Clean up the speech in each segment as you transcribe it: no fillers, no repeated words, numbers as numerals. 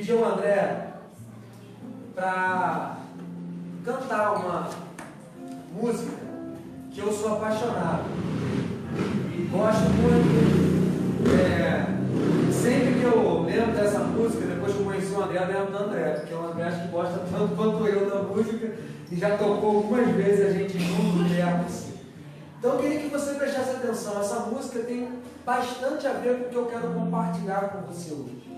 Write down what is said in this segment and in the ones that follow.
pedir ao André para cantar uma música que eu sou apaixonado e gosto muito. Sempre que eu lembro dessa música, depois que eu conheci o André, eu lembro do André, porque o André acho que gosta tanto quanto eu da música e já tocou algumas vezes a gente junto perto. Então eu queria que você prestasse atenção. Essa música tem bastante a ver com o que eu quero compartilhar com você hoje.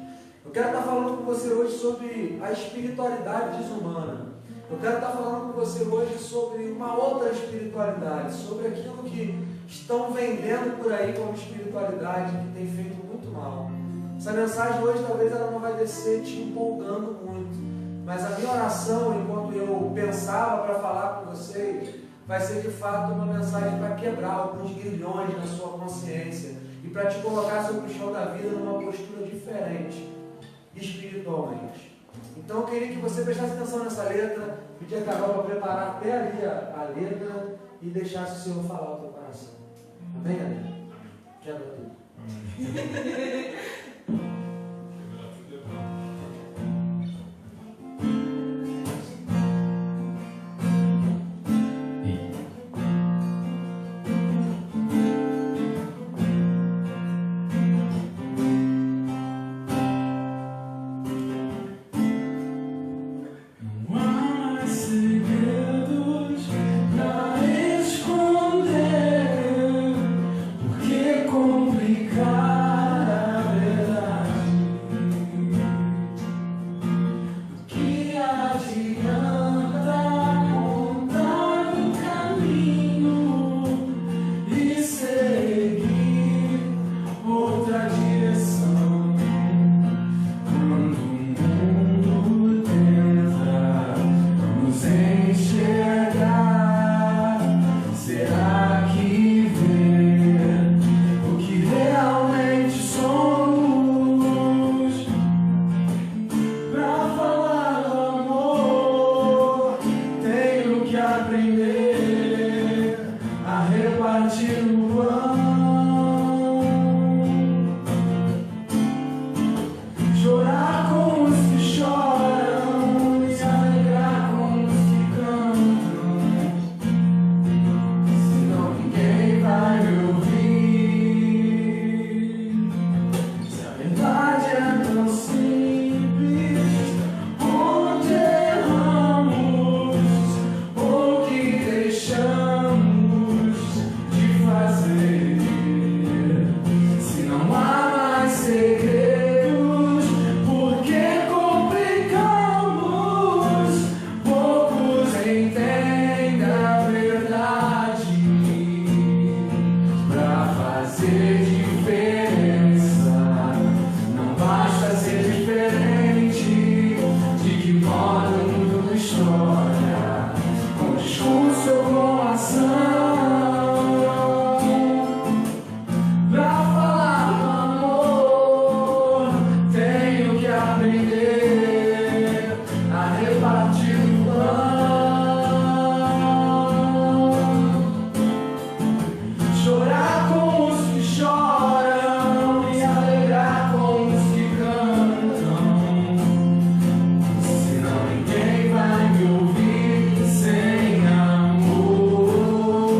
Eu quero estar falando com você hoje sobre a espiritualidade desumana. Eu quero estar falando com você hoje sobre uma outra espiritualidade, sobre aquilo que estão vendendo por aí como espiritualidade, que tem feito muito mal. Essa mensagem hoje talvez ela não vai descer te empolgando muito, mas a minha oração, enquanto eu pensava para falar com vocês, vai ser de fato uma mensagem para quebrar alguns grilhões na sua consciência e para te colocar sobre o chão da vida numa postura diferente, espiritualmente. Então eu queria que você prestasse atenção nessa letra, pedir a Carol para preparar até ali a letra e deixasse o Senhor falar o teu coração. Amém, amém? Quebra tudo. Sem amor.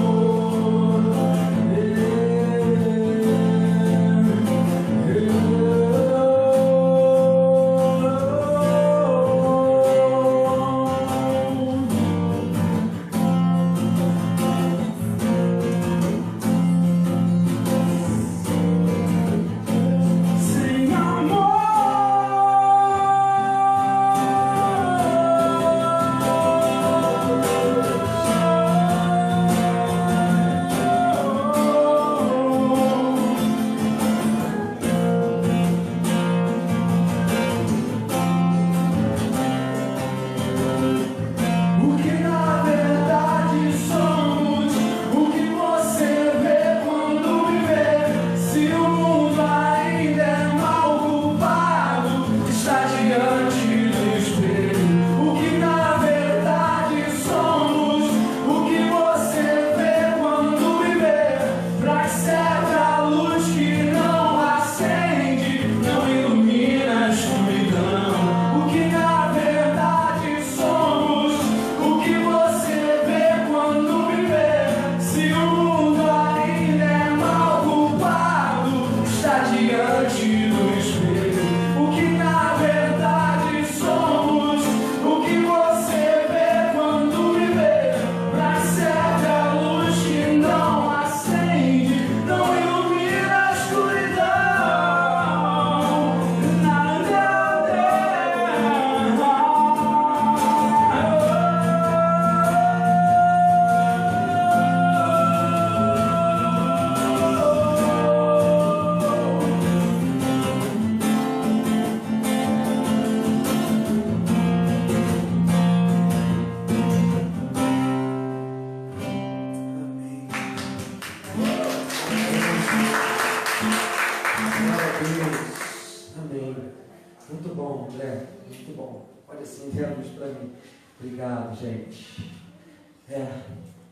que bom. Pode acender a luz para mim. Obrigado, gente.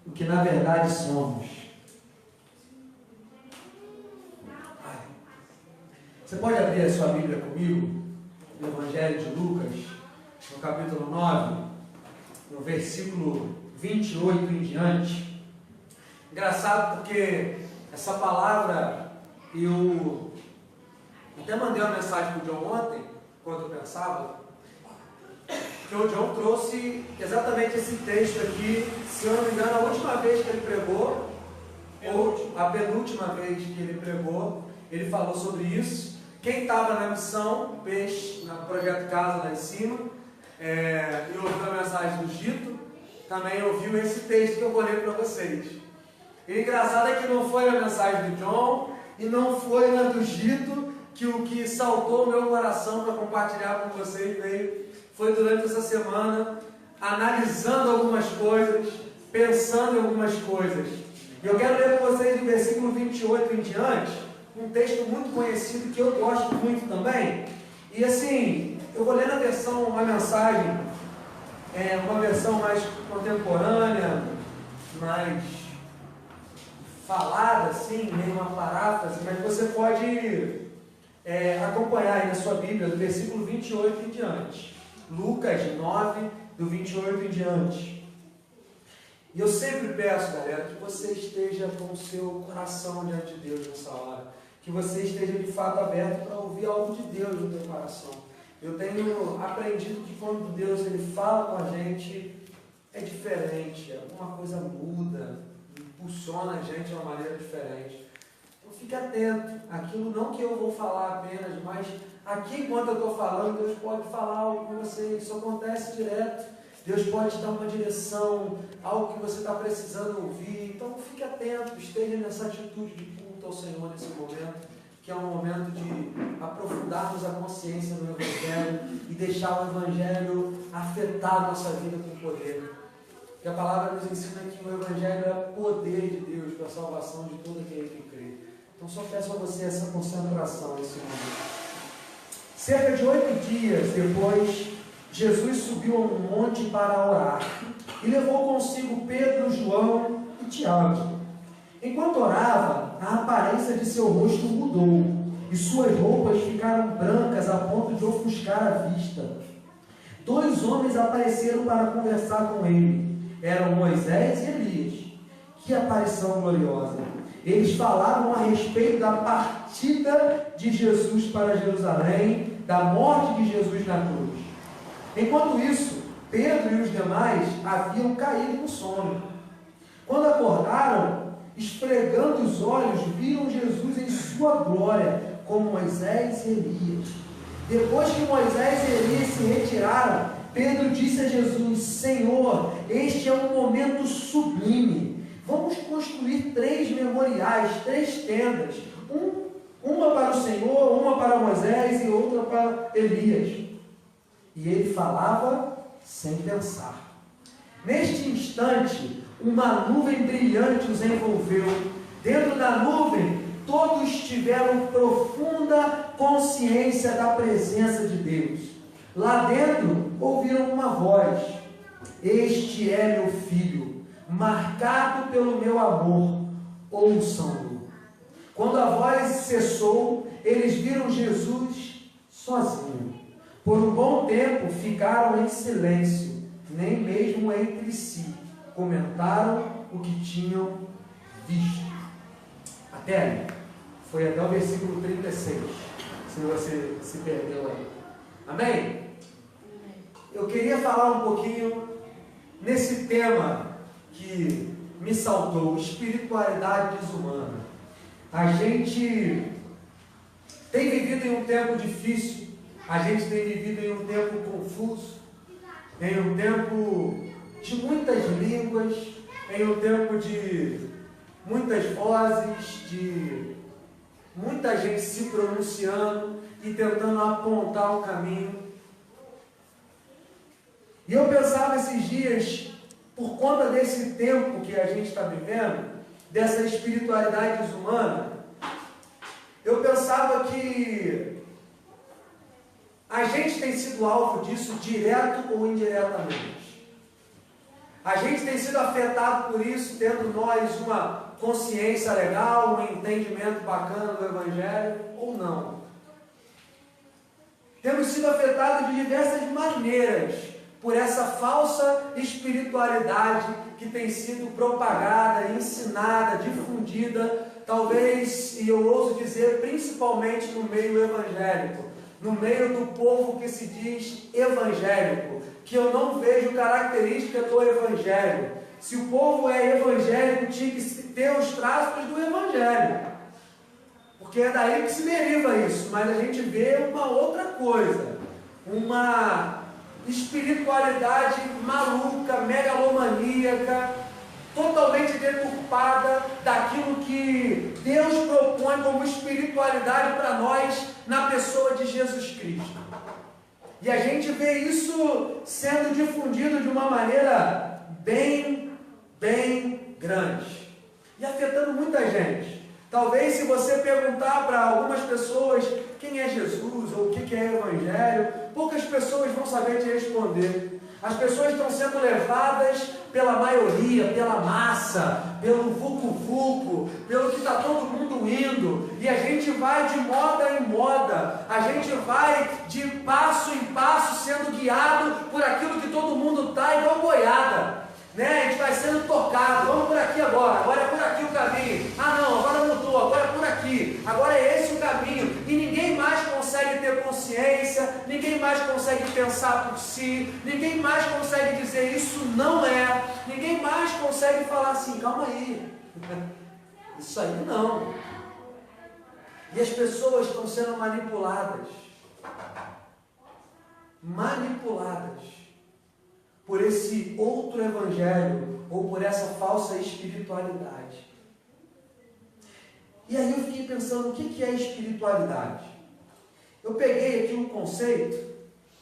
O que na verdade somos. Você pode abrir a sua Bíblia comigo, no Evangelho de Lucas, no capítulo 9, no versículo 28 em diante. Engraçado porque essa palavra, eu até mandei uma mensagem para o John ontem, quando eu pensava, que o John trouxe exatamente esse texto aqui, se eu não me engano, a última vez que ele pregou, ou a penúltima vez que ele pregou, ele falou sobre isso. Quem estava na missão, Peixe, no Projeto Casa lá em cima, e ouviu a mensagem do Gito, também ouviu esse texto que eu vou ler para vocês. E o engraçado é que não foi a mensagem do John, e não foi na do Gito, que o que saltou o meu coração para compartilhar com vocês foi durante essa semana, analisando algumas coisas, pensando em algumas coisas. E eu quero ler com vocês do versículo 28 em diante, um texto muito conhecido que eu gosto muito também. E assim, eu vou ler na versão, uma mensagem, uma versão mais contemporânea, mais falada, assim, meio uma paráfrase, mas você pode acompanhar aí na sua Bíblia, do versículo 28 em diante. Lucas 9, do 28 em diante. E eu sempre peço, galera, que você esteja com o seu coração diante de Deus nessa hora. Que você esteja de fato aberto para ouvir algo de Deus no teu coração. Eu tenho aprendido que quando Deus ele fala com a gente, é diferente, alguma coisa muda, impulsiona a gente de uma maneira diferente. Então fique atento, aquilo não que eu vou falar apenas, mas aqui enquanto eu estou falando, Deus pode falar algo com você, isso acontece direto. Deus pode te dar uma direção, algo que você está precisando ouvir. Então fique atento, esteja nessa atitude de culto ao Senhor nesse momento, que é um momento de aprofundarmos a consciência do Evangelho e deixar o Evangelho afetar a nossa vida com poder. Porque a palavra nos ensina que o Evangelho é poder de Deus para a salvação de todo aquele que crê. Então só peço a você essa concentração nesse momento. Cerca de 8 dias depois, Jesus subiu a um monte para orar e levou consigo Pedro, João e Tiago. Enquanto orava, a aparência de seu rosto mudou e suas roupas ficaram brancas a ponto de ofuscar a vista. 2 homens apareceram para conversar com ele. Eram Moisés e Elias. Que aparição gloriosa! Eles falavam a respeito da partida de Jesus para Jerusalém, da morte de Jesus na cruz. Enquanto isso, Pedro e os demais haviam caído no sono. Quando acordaram, esfregando os olhos, viram Jesus em sua glória, como Moisés e Elias. Depois que Moisés e Elias se retiraram, Pedro disse a Jesus: Senhor, este é um momento sublime. Vamos construir 3 memoriais, 3 tendas. Uma para o Senhor, uma para Moisés e outra para Elias. E ele falava sem pensar. Neste instante, uma nuvem brilhante os envolveu. Dentro da nuvem, todos tiveram profunda consciência da presença de Deus. Lá dentro, ouviram uma voz: Este é meu filho, marcado pelo meu amor, ouçam-no. Quando a voz cessou, eles viram Jesus sozinho. Por um bom tempo ficaram em silêncio, nem mesmo entre si comentaram o que tinham visto. Até aí, foi até o versículo 36, se você se perdeu aí. Amém? Eu queria falar um pouquinho nesse tema que me saltou, espiritualidade desumana. A gente tem vivido em um tempo difícil, a gente tem vivido em um tempo confuso, em um tempo de muitas línguas, em um tempo de muitas vozes, de muita gente se pronunciando e tentando apontar o caminho. E eu pensava esses dias, por conta desse tempo que a gente está vivendo, dessa espiritualidade desumana, eu pensava que A gente tem sido alvo disso direto ou indiretamente. A gente tem sido afetado por isso, tendo nós uma consciência legal, um entendimento bacana do Evangelho, ou não. Temos sido afetados de diversas maneiras por essa falsa espiritualidade que tem sido propagada, ensinada, difundida, talvez, e eu ouso dizer, principalmente no meio evangélico, no meio do povo que se diz evangélico, que eu não vejo característica do evangelho. Se o povo é evangélico, tinha que ter os traços do evangelho, porque é daí que se deriva isso, mas a gente vê uma outra coisa, uma espiritualidade maluca, megalomaníaca, totalmente deturpada daquilo que Deus propõe como espiritualidade para nós na pessoa de Jesus Cristo. E a gente vê isso sendo difundido de uma maneira bem grande e afetando muita gente. Talvez, se você perguntar para algumas pessoas quem é Jesus ou o que é Evangelho, poucas pessoas vão saber te responder. As pessoas estão sendo levadas pela maioria, pela massa, pelo vucu-vucu, pelo que está todo mundo indo, e a gente vai de moda em moda, a gente vai de passo em passo sendo guiado por aquilo que todo mundo está, igual boiada. Né? A gente vai sendo tocado, vamos por aqui agora é por aqui o caminho, não, agora mudou, agora é por aqui, agora é esse o caminho, e ninguém mais consegue ter consciência, ninguém mais consegue pensar por si, ninguém mais consegue dizer isso não é, ninguém mais consegue falar assim, calma aí, isso aí não. E as pessoas estão sendo manipuladas por esse outro evangelho, ou por essa falsa espiritualidade. E aí eu fiquei pensando, o que é espiritualidade? Eu peguei aqui um conceito,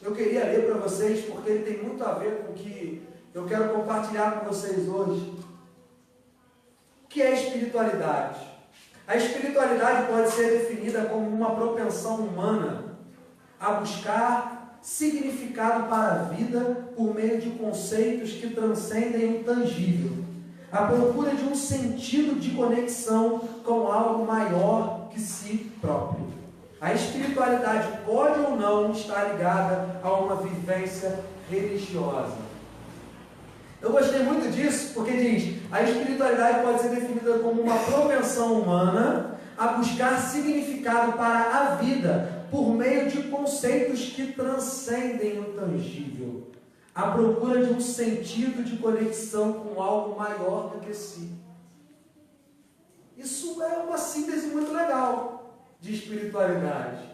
eu queria ler para vocês, porque ele tem muito a ver com o que eu quero compartilhar com vocês hoje. O que é espiritualidade? A espiritualidade pode ser definida como uma propensão humana a buscar significado para a vida por meio de conceitos que transcendem o tangível, a procura de um sentido de conexão com algo maior que si próprio. A espiritualidade pode ou não estar ligada a uma vivência religiosa. Eu gostei muito disso, porque diz, a espiritualidade pode ser definida como uma propensão humana a buscar significado para a vida por meio de conceitos que transcendem o tangível, à procura de um sentido de conexão com algo maior do que si. Isso é uma síntese muito legal de espiritualidade,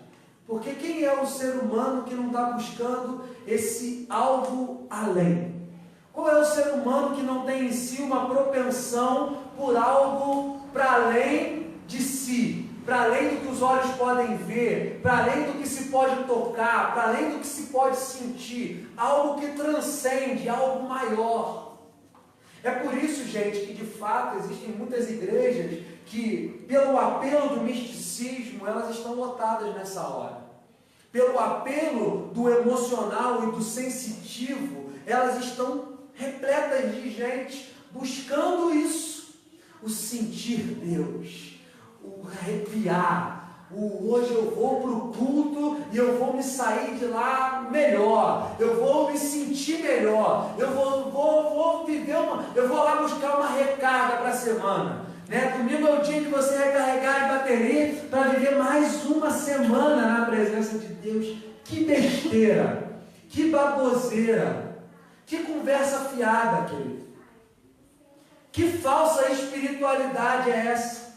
porque quem é o ser humano que não está buscando esse algo além? Qual é o ser humano que não tem em si uma propensão por algo para além de si? Para além do que os olhos podem ver, para além do que se pode tocar, para além do que se pode sentir, algo que transcende, algo maior. É por isso, gente, que de fato existem muitas igrejas que, pelo apelo do misticismo, elas estão lotadas nessa hora. Pelo apelo do emocional e do sensitivo, elas estão repletas de gente buscando isso, o sentir Deus, o arrepiar, o hoje eu vou para o culto e eu vou me sair de lá melhor, eu vou me sentir melhor, eu vou viver eu vou lá buscar uma recarga para a semana. Né? Domingo é o dia que você recarregar a bateria para viver mais uma semana na presença de Deus. Que besteira, que baboseira, que conversa fiada, querido. Que falsa espiritualidade é essa?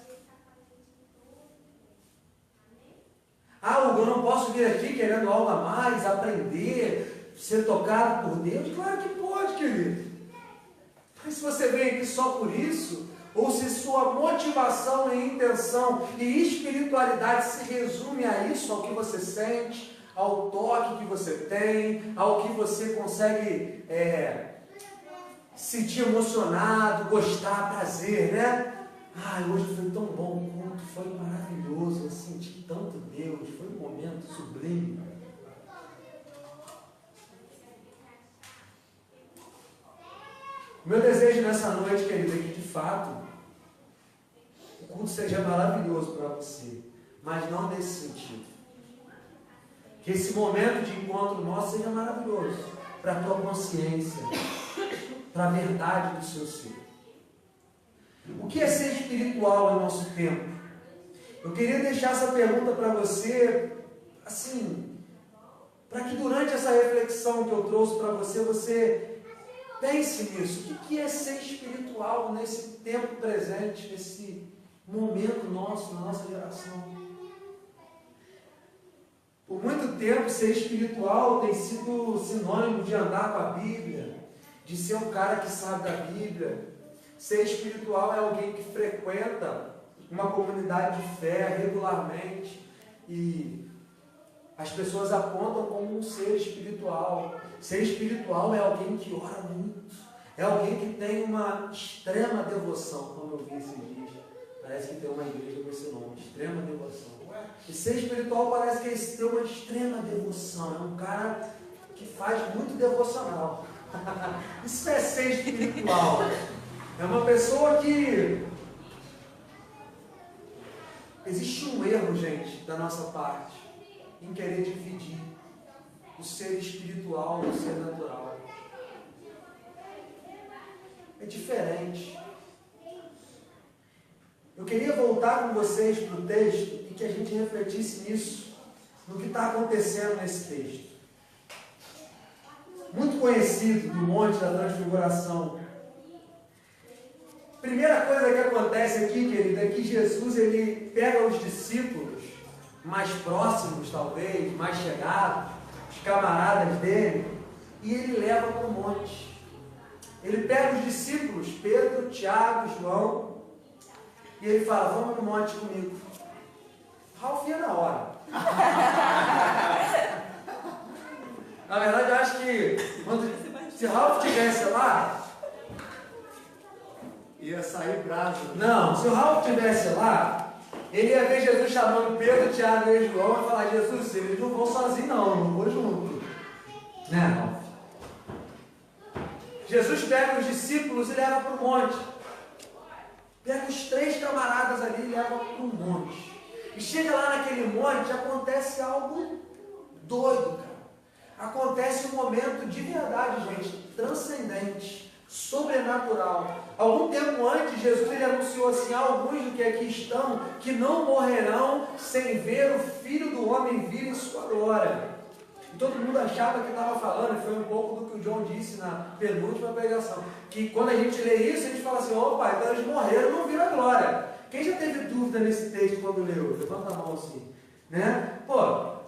Eu não posso vir aqui querendo algo a mais, aprender, ser tocado por Deus? Claro que pode, querido. Mas se você vem aqui só por isso, ou se sua motivação e intenção e espiritualidade se resume a isso, ao que você sente, ao toque que você tem, ao que você consegue sentir emocionado, gostar, prazer, né? Hoje foi tão bom o culto, foi maravilhoso, eu senti tanto Deus, foi um momento sublime. O meu desejo nessa noite, querido, é que de fato o culto seja maravilhoso para você, mas não nesse sentido. Que esse momento de encontro nosso seja maravilhoso para a tua consciência, para a verdade do seu ser. O que é ser espiritual em nosso tempo? Eu queria deixar essa pergunta para você, assim, para que durante essa reflexão que eu trouxe para você, você pense nisso. O que é ser espiritual nesse tempo presente, nesse momento nosso, na nossa geração? Por muito tempo, ser espiritual tem sido sinônimo de andar com a Bíblia, de ser um cara que sabe da Bíblia. Ser espiritual é alguém que frequenta uma comunidade de fé regularmente e as pessoas apontam como um ser espiritual. Ser espiritual é alguém que ora muito, é alguém que tem uma extrema devoção, como eu vi esses dias. Parece que tem uma igreja com esse nome, extrema devoção. E ser espiritual parece que é ter uma extrema devoção, é um cara que faz muito devocional. Isso é ser espiritual. É uma pessoa que... Existe um erro, gente, da nossa parte, em querer dividir o ser espiritual do ser natural. É diferente. Eu queria voltar com vocês para o texto e que a gente refletisse nisso, no que está acontecendo nesse texto. Muito conhecido do Monte da Transfiguração. Primeira coisa que acontece aqui, querido, é que Jesus ele pega os discípulos mais próximos, talvez, mais chegados, os camaradas dele, e ele leva para o monte. Ele pega os discípulos, Pedro, Tiago, João, e ele fala, vamos no monte comigo. Ralf ia na hora. Na verdade, eu acho que se Ralf estivesse lá, ia sair bravo. Não, se o Ralf estivesse lá, ele ia ver Jesus chamando Pedro, Tiago e João e falar, Jesus, eles não vão sozinhos não vou junto. Né, Ralf? Jesus pega os discípulos e leva para o monte. Pega os 3 camaradas ali e leva para o monte. E chega lá naquele monte, acontece algo doido, cara. Acontece um momento de verdade, gente, transcendente, sobrenatural. Algum tempo antes, Jesus ele anunciou assim, alguns do que aqui estão, que não morrerão sem ver o Filho do Homem vir em sua glória. E todo mundo achava que estava falando, e foi um pouco do que o John disse na penúltima pregação, que quando a gente lê isso, a gente fala assim, opa, então eles morreram e não viram a glória. Quem já teve dúvida nesse texto quando leu? Levanta a mão assim, né? Pô,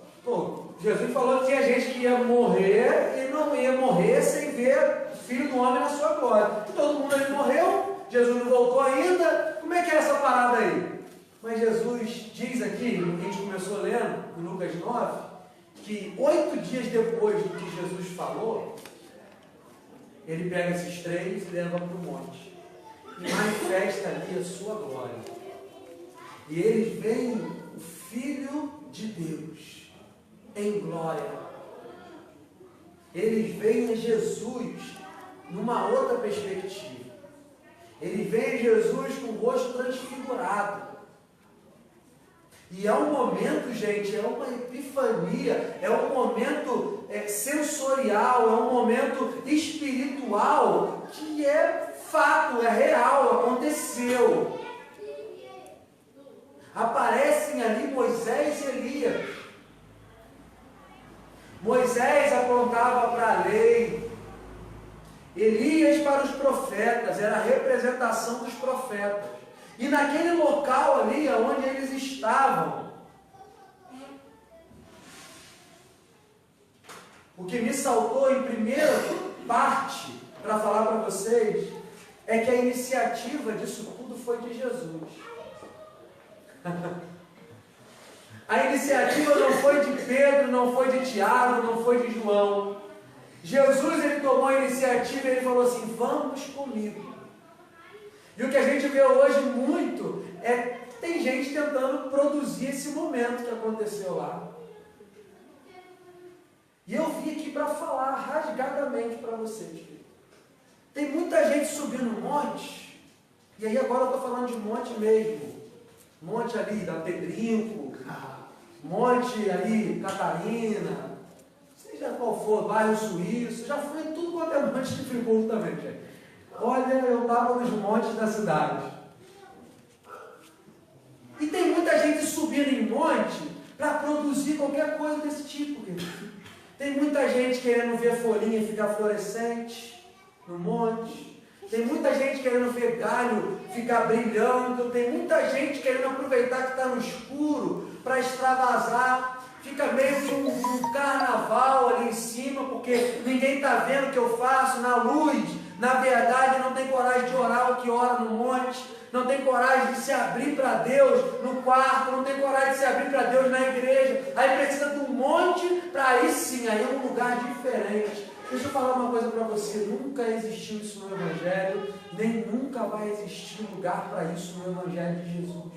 Jesus falou que tinha gente que ia morrer e não ia morrer sem ver o Filho do Homem na sua glória. E todo mundo ali morreu, Jesus não voltou ainda. Como é que é essa parada aí? Mas Jesus diz aqui, no que a gente começou lendo, em Lucas 9, que 8 dias depois do que Jesus falou, ele pega esses 3 e leva para o monte. E manifesta ali a sua glória. E eles veem o Filho de Deus em glória. Eles veem Jesus numa outra perspectiva. Eles veem Jesus com o rosto transfigurado. E é um momento, gente, é uma epifania, é um momento sensorial, é um momento espiritual que é fato, é real, aconteceu. Aparecem ali Moisés e Elias. Moisés apontava para a lei, Elias para os profetas, era a representação dos profetas. E naquele local ali, onde eles estavam, o que me saltou em primeira parte, para falar para vocês, é que a iniciativa disso tudo foi de Jesus. A iniciativa não foi de Pedro, não foi de Tiago, não foi de João. Jesus, ele tomou a iniciativa e ele falou assim, vamos comigo. E o que a gente vê hoje muito é que tem gente tentando produzir esse momento que aconteceu lá. E eu vim aqui para falar rasgadamente para vocês. Tem muita gente subindo um monte, e aí agora eu estou falando de monte mesmo. Monte ali da Pedrinco, monte ali Catarina, seja qual for, bairro Suíço, já fui em tudo quanto é monte de Friburgo também, gente. Olha, eu estava nos montes da cidade. E tem muita gente subindo em monte para produzir qualquer coisa desse tipo, querido. Tem muita gente querendo ver folhinha ficar fluorescente no monte. Tem muita gente querendo ver galho ficar brilhando. Tem muita gente querendo aproveitar que está no escuro para extravasar. Fica meio que um carnaval ali em cima, porque ninguém está vendo o que eu faço na luz. Na verdade, não tem coragem de orar o que ora no monte. Não tem coragem de se abrir para Deus no quarto. Não tem coragem de se abrir para Deus na igreja. Aí precisa de um monte para aí sim, aí é um lugar diferente. Deixa eu falar uma coisa para você, nunca existiu isso no Evangelho, nem nunca vai existir lugar para isso no Evangelho de Jesus.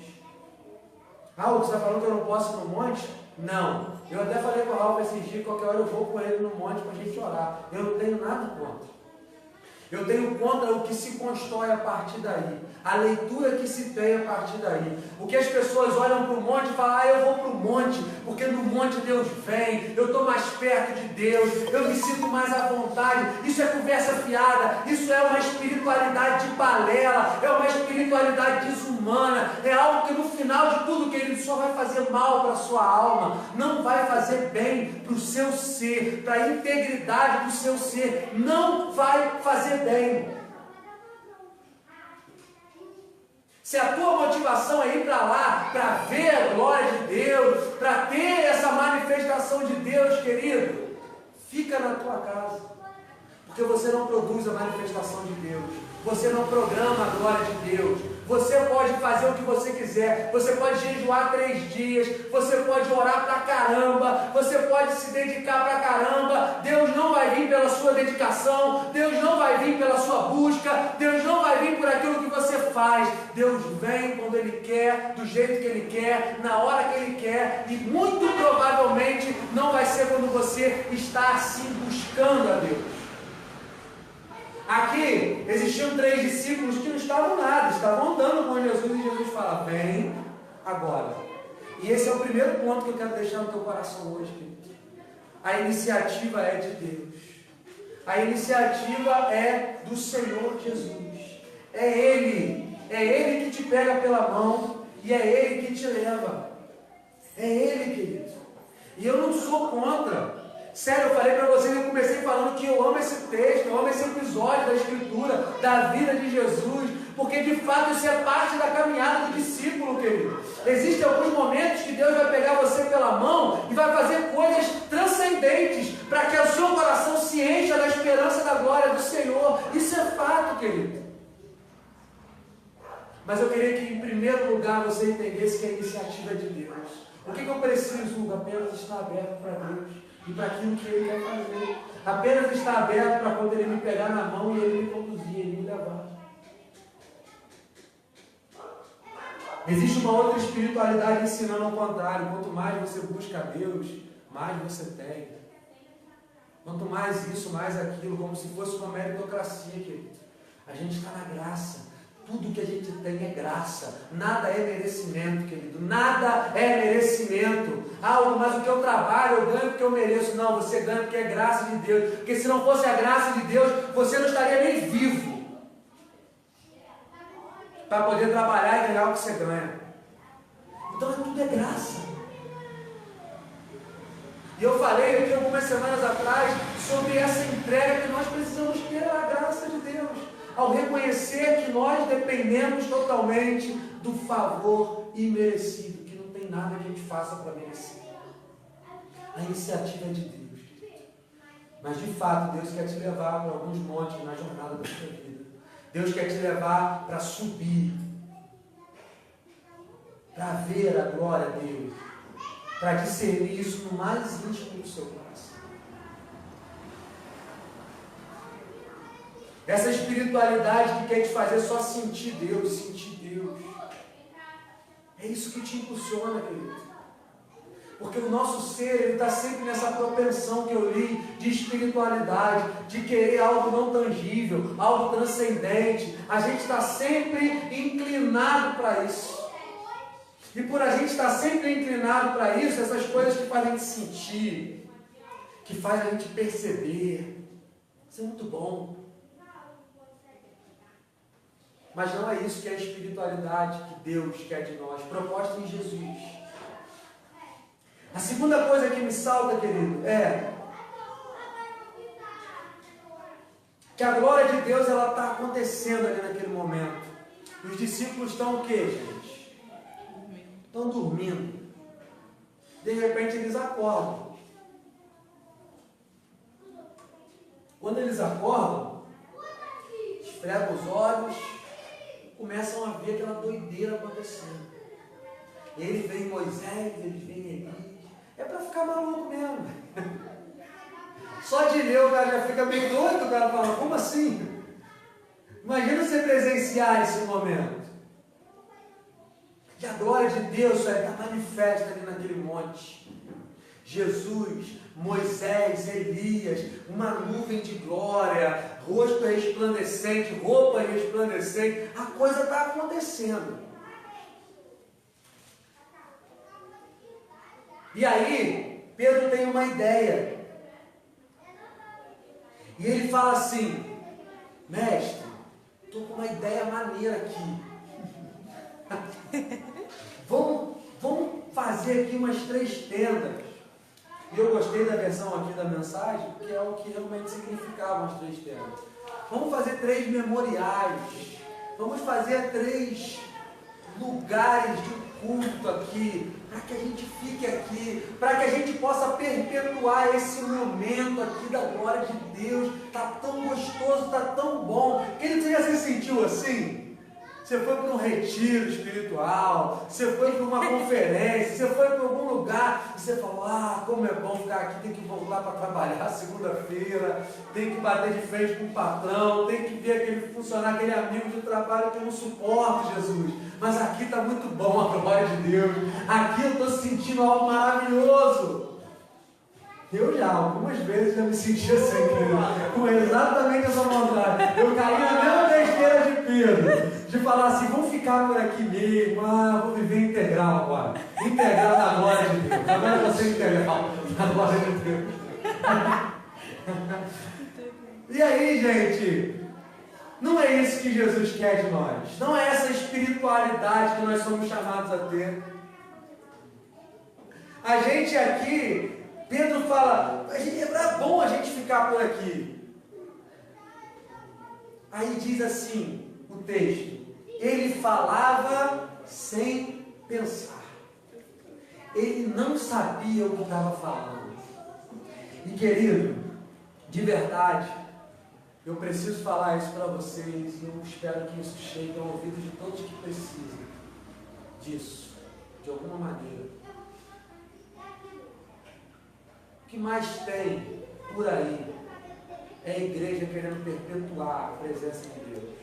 Raul, você está falando que eu não posso ir no monte? Não. Eu até falei com o Raul esses dias, qualquer hora eu vou com ele no monte para a gente orar. Eu não tenho nada contra. Eu tenho contra o que se constrói a partir daí, a leitura que se tem a partir daí. O que as pessoas olham para o monte e falam, eu vou para o monte, porque no monte Deus vem, eu estou mais perto de Deus, eu me sinto mais à vontade. Isso é conversa fiada, isso é uma espiritualidade de balela, é uma espiritualidade desumana, é algo que no final de tudo, querido, só vai fazer mal para a sua alma, não vai fazer bem para o seu ser, para a integridade do seu ser, não vai fazer bem. Se a tua motivação é ir para lá, para ver a glória de Deus, para ter essa manifestação de Deus, querido, fica na tua casa, porque você não produz a manifestação de Deus, você não programa a glória de Deus. Você pode fazer o que você quiser, você pode jejuar 3 dias, você pode orar pra caramba, você pode se dedicar pra caramba. Deus não vai vir pela sua dedicação, Deus não vai vir pela sua busca, Deus não vai vir por aquilo que você faz. Deus vem quando Ele quer, do jeito que Ele quer, na hora que Ele quer, e muito provavelmente não vai ser quando você está assim buscando a Deus. Aqui existiam 3 discípulos que não estavam nada, estavam andando com Jesus, e Jesus fala, vem agora. E esse é o primeiro ponto que eu quero deixar no teu coração hoje, querido. A iniciativa é de Deus. A iniciativa é do Senhor Jesus. É Ele que te pega pela mão e é Ele que te leva. É Ele, querido. E eu não sou contra. Sério, eu falei para vocês, eu comecei falando que eu amo esse texto, eu amo esse episódio da Escritura, da vida de Jesus, porque de fato isso é parte da caminhada do discípulo, querido. Existem alguns momentos que Deus vai pegar você pela mão e vai fazer coisas transcendentes, para que o seu coração se encha da esperança da glória do Senhor. Isso é fato, querido. Mas eu queria que em primeiro lugar você entendesse que a iniciativa é de Deus. O que eu preciso? Apenas estar aberto para Deus e para aquilo que Ele quer fazer. Apenas estar aberto para quando Ele me pegar na mão e Ele me conduzir, Ele me levar. Existe uma outra espiritualidade ensinando ao contrário. Quanto mais você busca a Deus, mais você tem. Quanto mais isso, mais aquilo, como se fosse uma meritocracia, querido. A gente está na graça. Tudo que a gente tem é graça, nada é merecimento, querido, nada é merecimento. Mas o que eu trabalho, eu ganho porque eu mereço. Não, você ganha porque é graça de Deus, porque se não fosse a graça de Deus, você não estaria nem vivo para poder trabalhar e ganhar o que você ganha. Então tudo é graça. E eu falei aqui algumas semanas atrás sobre essa entrega que nós precisamos ter a graça de Deus, ao reconhecer que nós dependemos totalmente do favor imerecido, que não tem nada que a gente faça para merecer. A iniciativa é de Deus. Mas de fato, Deus quer te levar para alguns montes na jornada da sua vida. Deus quer te levar para subir, para ver a glória dele, para discernir isso no mais íntimo do seu coração. Essa espiritualidade que quer te fazer só sentir Deus, sentir Deus. É isso que te impulsiona, querido. Porque o nosso ser está sempre nessa propensão que eu li de espiritualidade, de querer algo não tangível, algo transcendente. A gente está sempre inclinado para isso. E por a gente estar sempre inclinado para isso, essas coisas que fazem a gente sentir, que fazem a gente perceber, isso é muito bom. Mas não é isso que é a espiritualidade que Deus quer de nós, proposta em Jesus. A segunda coisa que me salta, querido, é que a glória de Deus ela está acontecendo ali naquele momento. Os discípulos estão o quê, gente? Estão dormindo. De repente eles acordam. Quando eles acordam, esfregam os olhos, começam a ver aquela doideira acontecendo. Eles veem Moisés, eles veem Elias. É para ficar maluco mesmo. Só de ler o cara já fica meio doido, o cara fala, como assim? Imagina você presenciar esse momento. E a glória de Deus está manifesta ali naquele monte. Jesus, Moisés, Elias, uma nuvem de glória, rosto resplandecente, roupa resplandecente, a coisa está acontecendo. E aí, Pedro tem uma ideia. E ele fala assim, mestre, estou com uma ideia maneira aqui. Vamos fazer aqui umas 3 tendas. E eu gostei da versão aqui da mensagem, que é o que realmente significavam as 3 tendas. Vamos fazer 3 memoriais. Vamos fazer 3 lugares de culto aqui, para que a gente fique aqui, para que a gente possa perpetuar esse momento aqui da glória de Deus. Está tão gostoso, está tão bom. Querido, você já se sentiu assim? Você foi para um retiro espiritual, você foi para uma conferência, você foi para algum lugar, e você falou, como é bom ficar aqui, tem que voltar para trabalhar segunda-feira, tem que bater de frente com o patrão, tem que ver aquele funcionário, aquele amigo de trabalho que eu não suporto, Jesus. Mas aqui está muito bom a glória de Deus, aqui eu estou sentindo algo maravilhoso. Eu já, algumas vezes já me senti assim, querido, com exatamente essa vontade. Eu caí na mesma besteira de Pedro, de falar assim, vamos ficar por aqui mesmo, vou viver integral agora. Integral na glória de Deus. Agora eu vou ser integral na glória de Deus. E aí, gente, não é isso que Jesus quer de nós. Não é essa espiritualidade que nós somos chamados a ter. A gente aqui... Pedro fala, é bom a gente ficar por aqui. Aí diz assim, o texto, ele falava sem pensar. Ele não sabia o que estava falando. E querido, de verdade, eu preciso falar isso para vocês e eu espero que isso chegue ao ouvido de todos que precisam disso, de alguma maneira. O que mais tem por aí é a igreja querendo perpetuar a presença de Deus.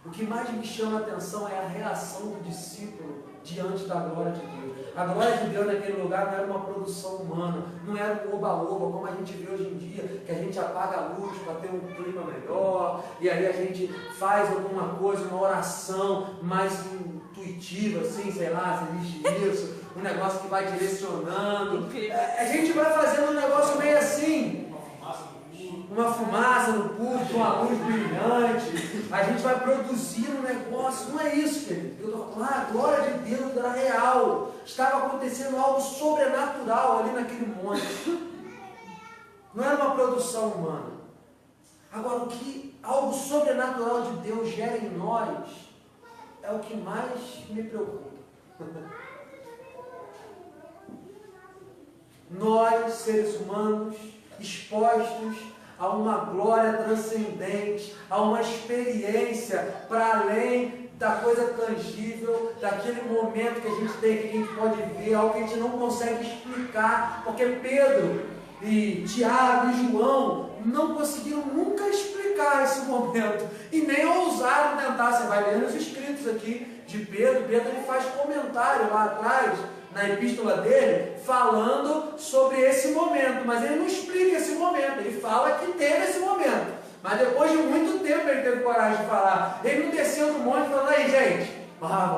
O que mais me chama a atenção é a reação do discípulo diante da glória de Deus. A glória de Deus naquele lugar não era uma produção humana, não era um oba-oba, como a gente vê hoje em dia, que a gente apaga a luz para ter um clima melhor, e aí a gente faz alguma coisa, uma oração mais intuitiva, assim, sei lá, se existe isso, um negócio que vai direcionando. A gente vai fazendo um negócio meio assim. Uma fumaça no púlpito, uma luz brilhante, a gente vai produzir um negócio, não é isso, querido. Eu estou falando, a glória de Deus era real, estava acontecendo algo sobrenatural ali naquele monte, não era uma produção humana. Agora, o que algo sobrenatural de Deus gera em nós é o que mais me preocupa. Nós, seres humanos, expostos a uma glória transcendente, a uma experiência para além da coisa tangível, daquele momento que a gente tem, que a gente pode ver, algo que a gente não consegue explicar, porque Pedro e Tiago e João não conseguiram nunca explicar esse momento, e nem ousaram tentar. Você vai ler nos escritos aqui de Pedro, ele faz comentário lá atrás, na epístola dele, falando sobre esse momento, mas ele não explica esse momento, ele fala que teve esse momento, mas depois de muito tempo ele teve coragem de falar. Ele não desceu do monte falando: aí gente,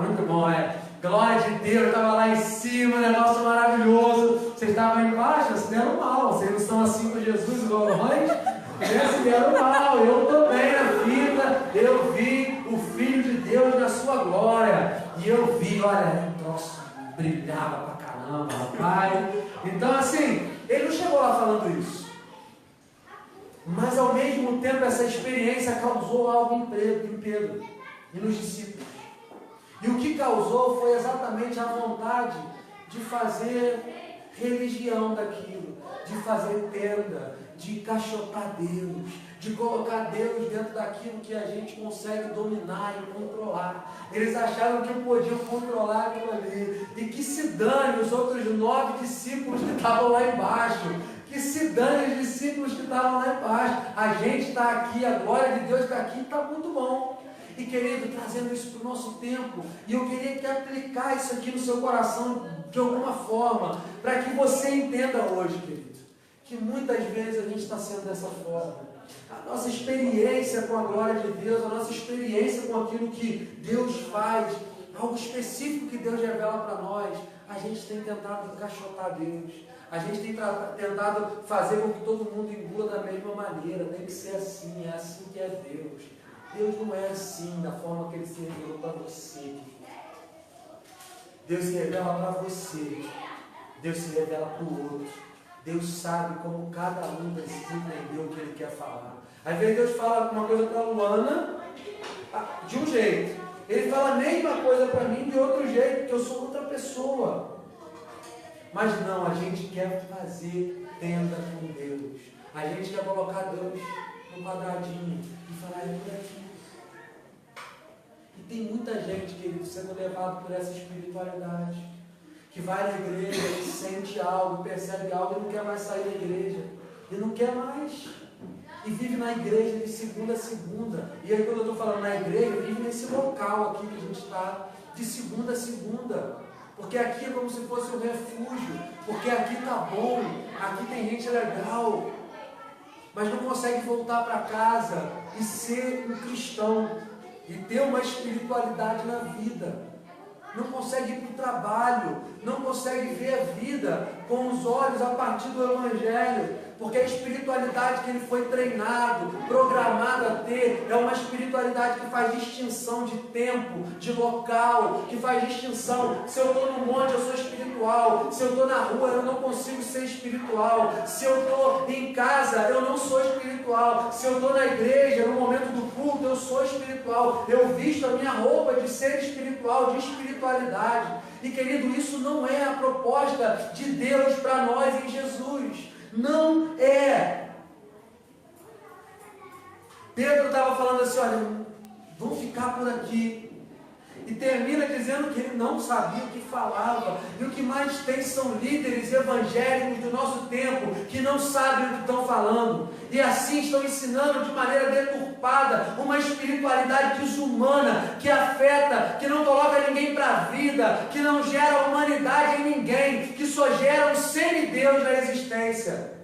muito bom, glória de Deus, eu estava lá em cima, negócio maravilhoso, vocês estavam aí embaixo, vocês deram mal, vocês não estão assim com Jesus igual nós, vocês deram mal, eu estou bem na vida, eu vi o Filho de Deus na sua glória, e eu vi, olha, o troço brilhava pra caramba, rapaz. Então assim, ele não chegou lá falando isso, mas ao mesmo tempo essa experiência causou algo em Pedro e nos discípulos. E o que causou foi exatamente a vontade de fazer religião daquilo, de fazer tenda, de encaixotar Deus, de colocar Deus dentro daquilo que a gente consegue dominar e controlar. Eles acharam que podiam controlar aquilo ali, e que se dane os outros 9 discípulos que estavam lá embaixo, que se dane os discípulos que estavam lá embaixo. A gente está aqui, a glória de Deus está aqui, está muito bom. E querido, trazendo isso para o nosso tempo, e eu queria que aplicar isso aqui no seu coração de alguma forma, para que você entenda hoje, querido, que muitas vezes a gente está sendo dessa forma. A nossa experiência com a glória de Deus, a nossa experiência com aquilo que Deus faz, algo específico que Deus revela para nós, a gente tem tentado encaixotar Deus, a gente tem tentado fazer com que todo mundo engula da mesma maneira. Tem que ser assim, é assim que é Deus. Deus não é assim, da forma que Ele se revelou para você. Deus se revela para você. Deus se revela para o outro. Deus sabe como cada um precisa entender o que Ele quer falar. Às vezes Deus fala uma coisa para a Luana de um jeito. Ele fala a mesma coisa para mim de outro jeito, porque eu sou outra pessoa. Mas não, a gente quer fazer tenda com Deus. A gente quer colocar Deus no quadradinho e falar: é por aqui. E tem muita gente, querido, sendo levado por essa espiritualidade, que vai na igreja e sente algo, percebe algo e não quer mais sair da igreja, e não quer mais, e vive na igreja de segunda a segunda. E aí, quando eu estou falando na igreja, vive nesse local aqui que a gente está, de segunda a segunda, porque aqui é como se fosse um refúgio, porque aqui está bom, aqui tem gente legal, mas não consegue voltar para casa e ser um cristão, e ter uma espiritualidade na vida. Não consegue ir para o trabalho, não consegue ver a vida com os olhos a partir do Evangelho, porque a espiritualidade que ele foi treinado, programado a ter, é uma espiritualidade que faz distinção de tempo, de local, que faz distinção. Se eu estou no monte, eu sou espiritual. Se eu estou na rua, eu não consigo ser espiritual. Se eu estou em casa, eu não sou espiritual. Se eu estou na igreja, no momento do culto, eu sou espiritual. Eu visto a minha roupa de ser espiritual, de espiritualidade. E querido, isso não é a proposta de Deus para nós em Jesus. Não é. Pedro estava falando assim: olha, vamos ficar por aqui. E termina dizendo que ele não sabia o que falava. E o que mais tem são líderes evangélicos do nosso tempo que não sabem o que estão falando. E assim estão ensinando de maneira deturpada uma espiritualidade desumana que afeta, que não coloca ninguém para a vida, que não gera humanidade em ninguém, que só gera um semideus na existência.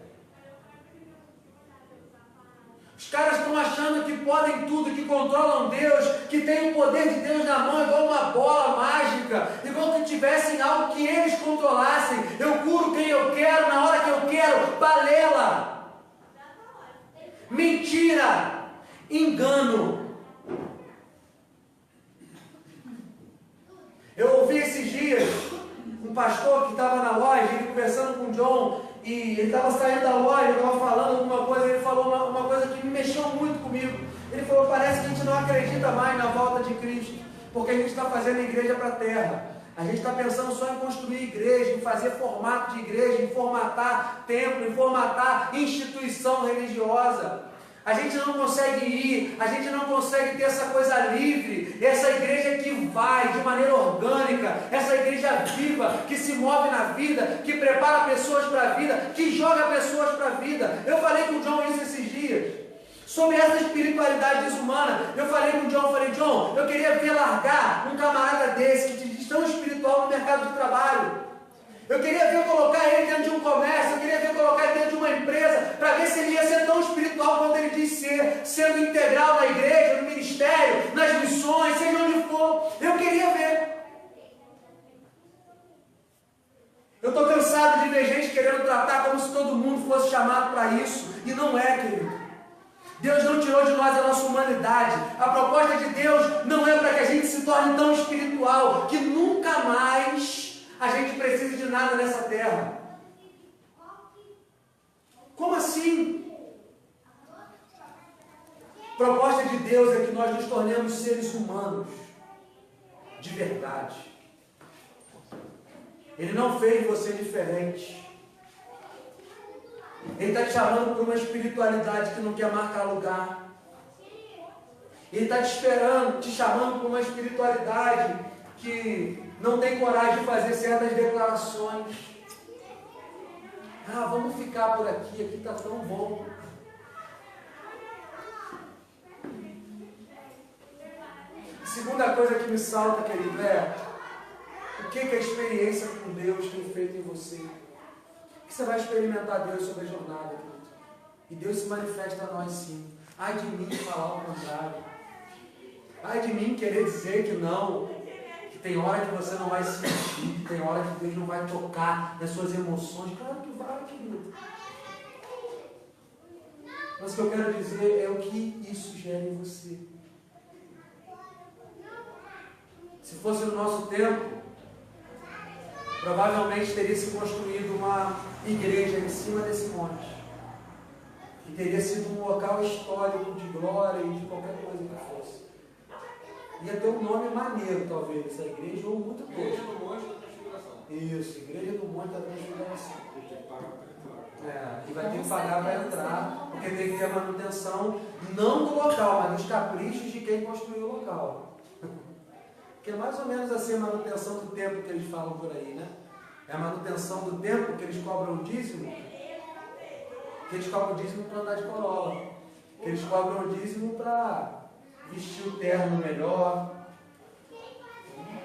Os caras estão achando que podem tudo, que controlam Deus, que tem o poder de Deus na mão igual uma bola mágica, igual que tivessem algo que eles controlassem. Eu curo quem eu quero, na hora que eu quero. Balela, mentira, engano. Eu ouvi esses dias um pastor que estava na loja, ele conversando com o John, e ele estava saindo da loja, estava falando alguma coisa, ele falou uma coisa que me mexeu muito comigo. Ele falou: parece que a gente não acredita mais na volta de Cristo, porque a gente está fazendo a igreja para a terra. A gente está pensando só em construir igreja, em fazer formato de igreja, em formatar templo, em formatar instituição religiosa. A gente não consegue ir, a gente não consegue ter essa coisa livre, essa igreja que vai de maneira orgânica, essa igreja viva, que se move na vida, que prepara pessoas para a vida, que joga pessoas para a vida. Eu falei com o John isso esses dias, sobre essa espiritualidade desumana. Eu falei com o John, John, eu queria ver largar um camarada desse, que te diz tão espiritual no mercado de trabalho. Eu queria ver colocar ele dentro de um comércio, eu queria ver colocar ele dentro de uma empresa, para ver se ele ia ser tão espiritual quanto ele diz ser, sendo integral na igreja, no ministério, nas missões, seja onde for. Eu queria ver. Eu estou cansado de ver gente querendo tratar como se todo mundo fosse chamado para isso, e não é, querido. Deus não tirou de nós a nossa humanidade. A proposta de Deus não é para que a gente se torne tão espiritual que nunca mais a gente precise de nada nessa terra. Como assim? A proposta de Deus é que nós nos tornemos seres humanos de verdade. Ele não fez você diferente. Ele está te chamando para uma espiritualidade que não quer marcar lugar. Ele está te chamando para uma espiritualidade que não tem coragem de fazer certas declarações. Ah, vamos ficar por aqui está tão bom. A segunda coisa que me salta, querido, é o que a experiência com Deus tem feito em você. Que você vai experimentar Deus sobre a jornada, querido. E Deus se manifesta a nós sim. Ai de mim falar o contrário. Ai de mim querer dizer que não. Que tem hora que você não vai sentir. Que tem hora que Deus não vai tocar nas suas emoções. Claro que vai, querido. Mas o que eu quero dizer é o que isso gera em você. Se fosse no nosso tempo, provavelmente teria se construído uma igreja em cima desse monte. E teria sido um local histórico de glória e de qualquer coisa que fosse. Ia ter um nome maneiro, talvez, essa igreja, ou muito pouco. Igreja do Monte da Transfiguração. Isso, Igreja do Monte da Transfiguração. E vai ter que pagar para entrar, porque tem que ter a manutenção, não do local, mas dos caprichos de quem construiu o local. Que é mais ou menos assim a manutenção do templo que eles falam por aí, né? É a manutenção do templo que eles cobram o dízimo. Que eles cobram o dízimo para andar de Corolla. Que eles cobram o dízimo para vestir o terno melhor.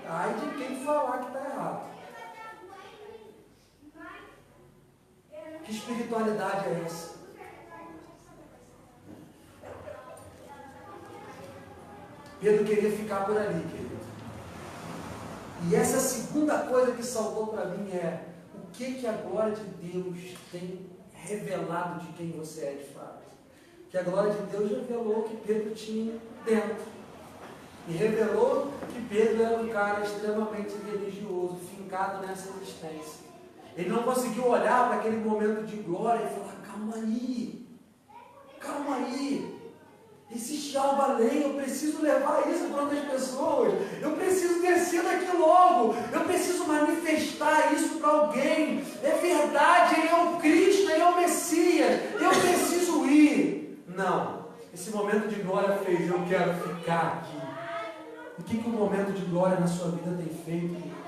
Ai de quem falar que está errado. Que espiritualidade é essa? Pedro queria ficar por ali, querido. E essa segunda coisa que saltou para mim é o que a glória de Deus tem revelado de quem você é de fato. Que a glória de Deus revelou que Pedro tinha dentro. E revelou que Pedro era um cara extremamente religioso, fincado nessa existência. Ele não conseguiu olhar para aquele momento de glória e falar, calma aí. Existe algo além, eu preciso levar isso para outras pessoas, eu preciso descer daqui logo, eu preciso manifestar isso para alguém. É verdade, ele é o Cristo, ele é o Messias, eu preciso ir. Não, esse momento de glória fez, eu quero ficar aqui. O que o momento de glória na sua vida tem feito?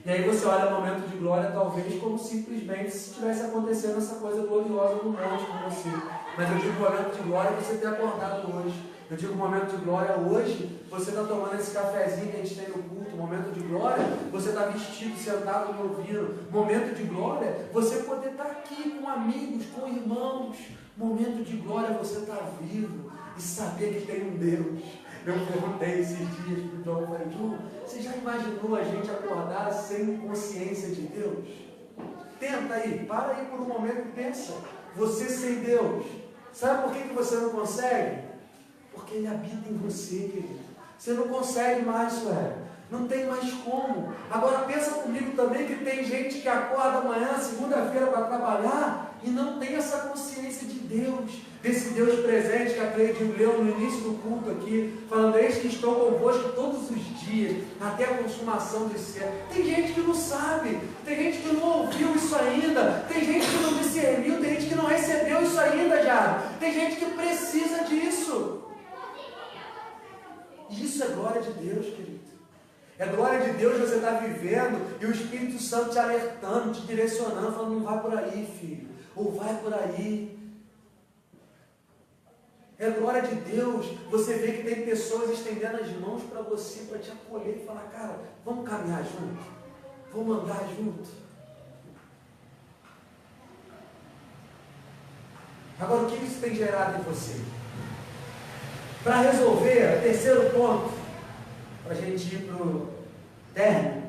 E aí você olha o momento de glória talvez como simplesmente se estivesse acontecendo essa coisa gloriosa no monte com você. Mas eu digo momento de glória você ter acordado hoje. Eu digo momento de glória hoje, você está tomando esse cafezinho que a gente tem no culto. Momento de glória, você está vestido, sentado me ouvindo. Momento de glória, você poder estar aqui com amigos, com irmãos. Momento de glória, você está vivo e saber que tem um Deus. Eu perguntei esses dias para o João, falei, João, você já imaginou a gente acordar sem consciência de Deus? Tenta aí, para aí por um momento e pensa. Você sem Deus, sabe por que você não consegue? Porque Ele habita em você, querido. Você não consegue mais, Sueli. Não tem mais como. Agora pensa comigo também que tem gente que acorda amanhã, segunda-feira, para trabalhar e não tem essa consciência de Deus, desse Deus presente que a Cleide leu no início do culto aqui, falando, eis que estou convosco todos os dias, até a consumação de ser. Tem gente que não sabe, tem gente que não ouviu isso ainda, tem gente que não discerniu, tem gente que não recebeu isso ainda já, tem gente que precisa disso. E isso é glória de Deus, querido. É glória de Deus você estar vivendo e o Espírito Santo te alertando, te direcionando, falando, não vai por aí, filho, ou vai por aí. É glória de Deus você vê que tem pessoas estendendo as mãos para você, para te acolher e falar, cara, vamos caminhar junto, vamos andar junto. Agora, o que isso tem gerado em você? Para resolver, terceiro ponto, para a gente ir para o término,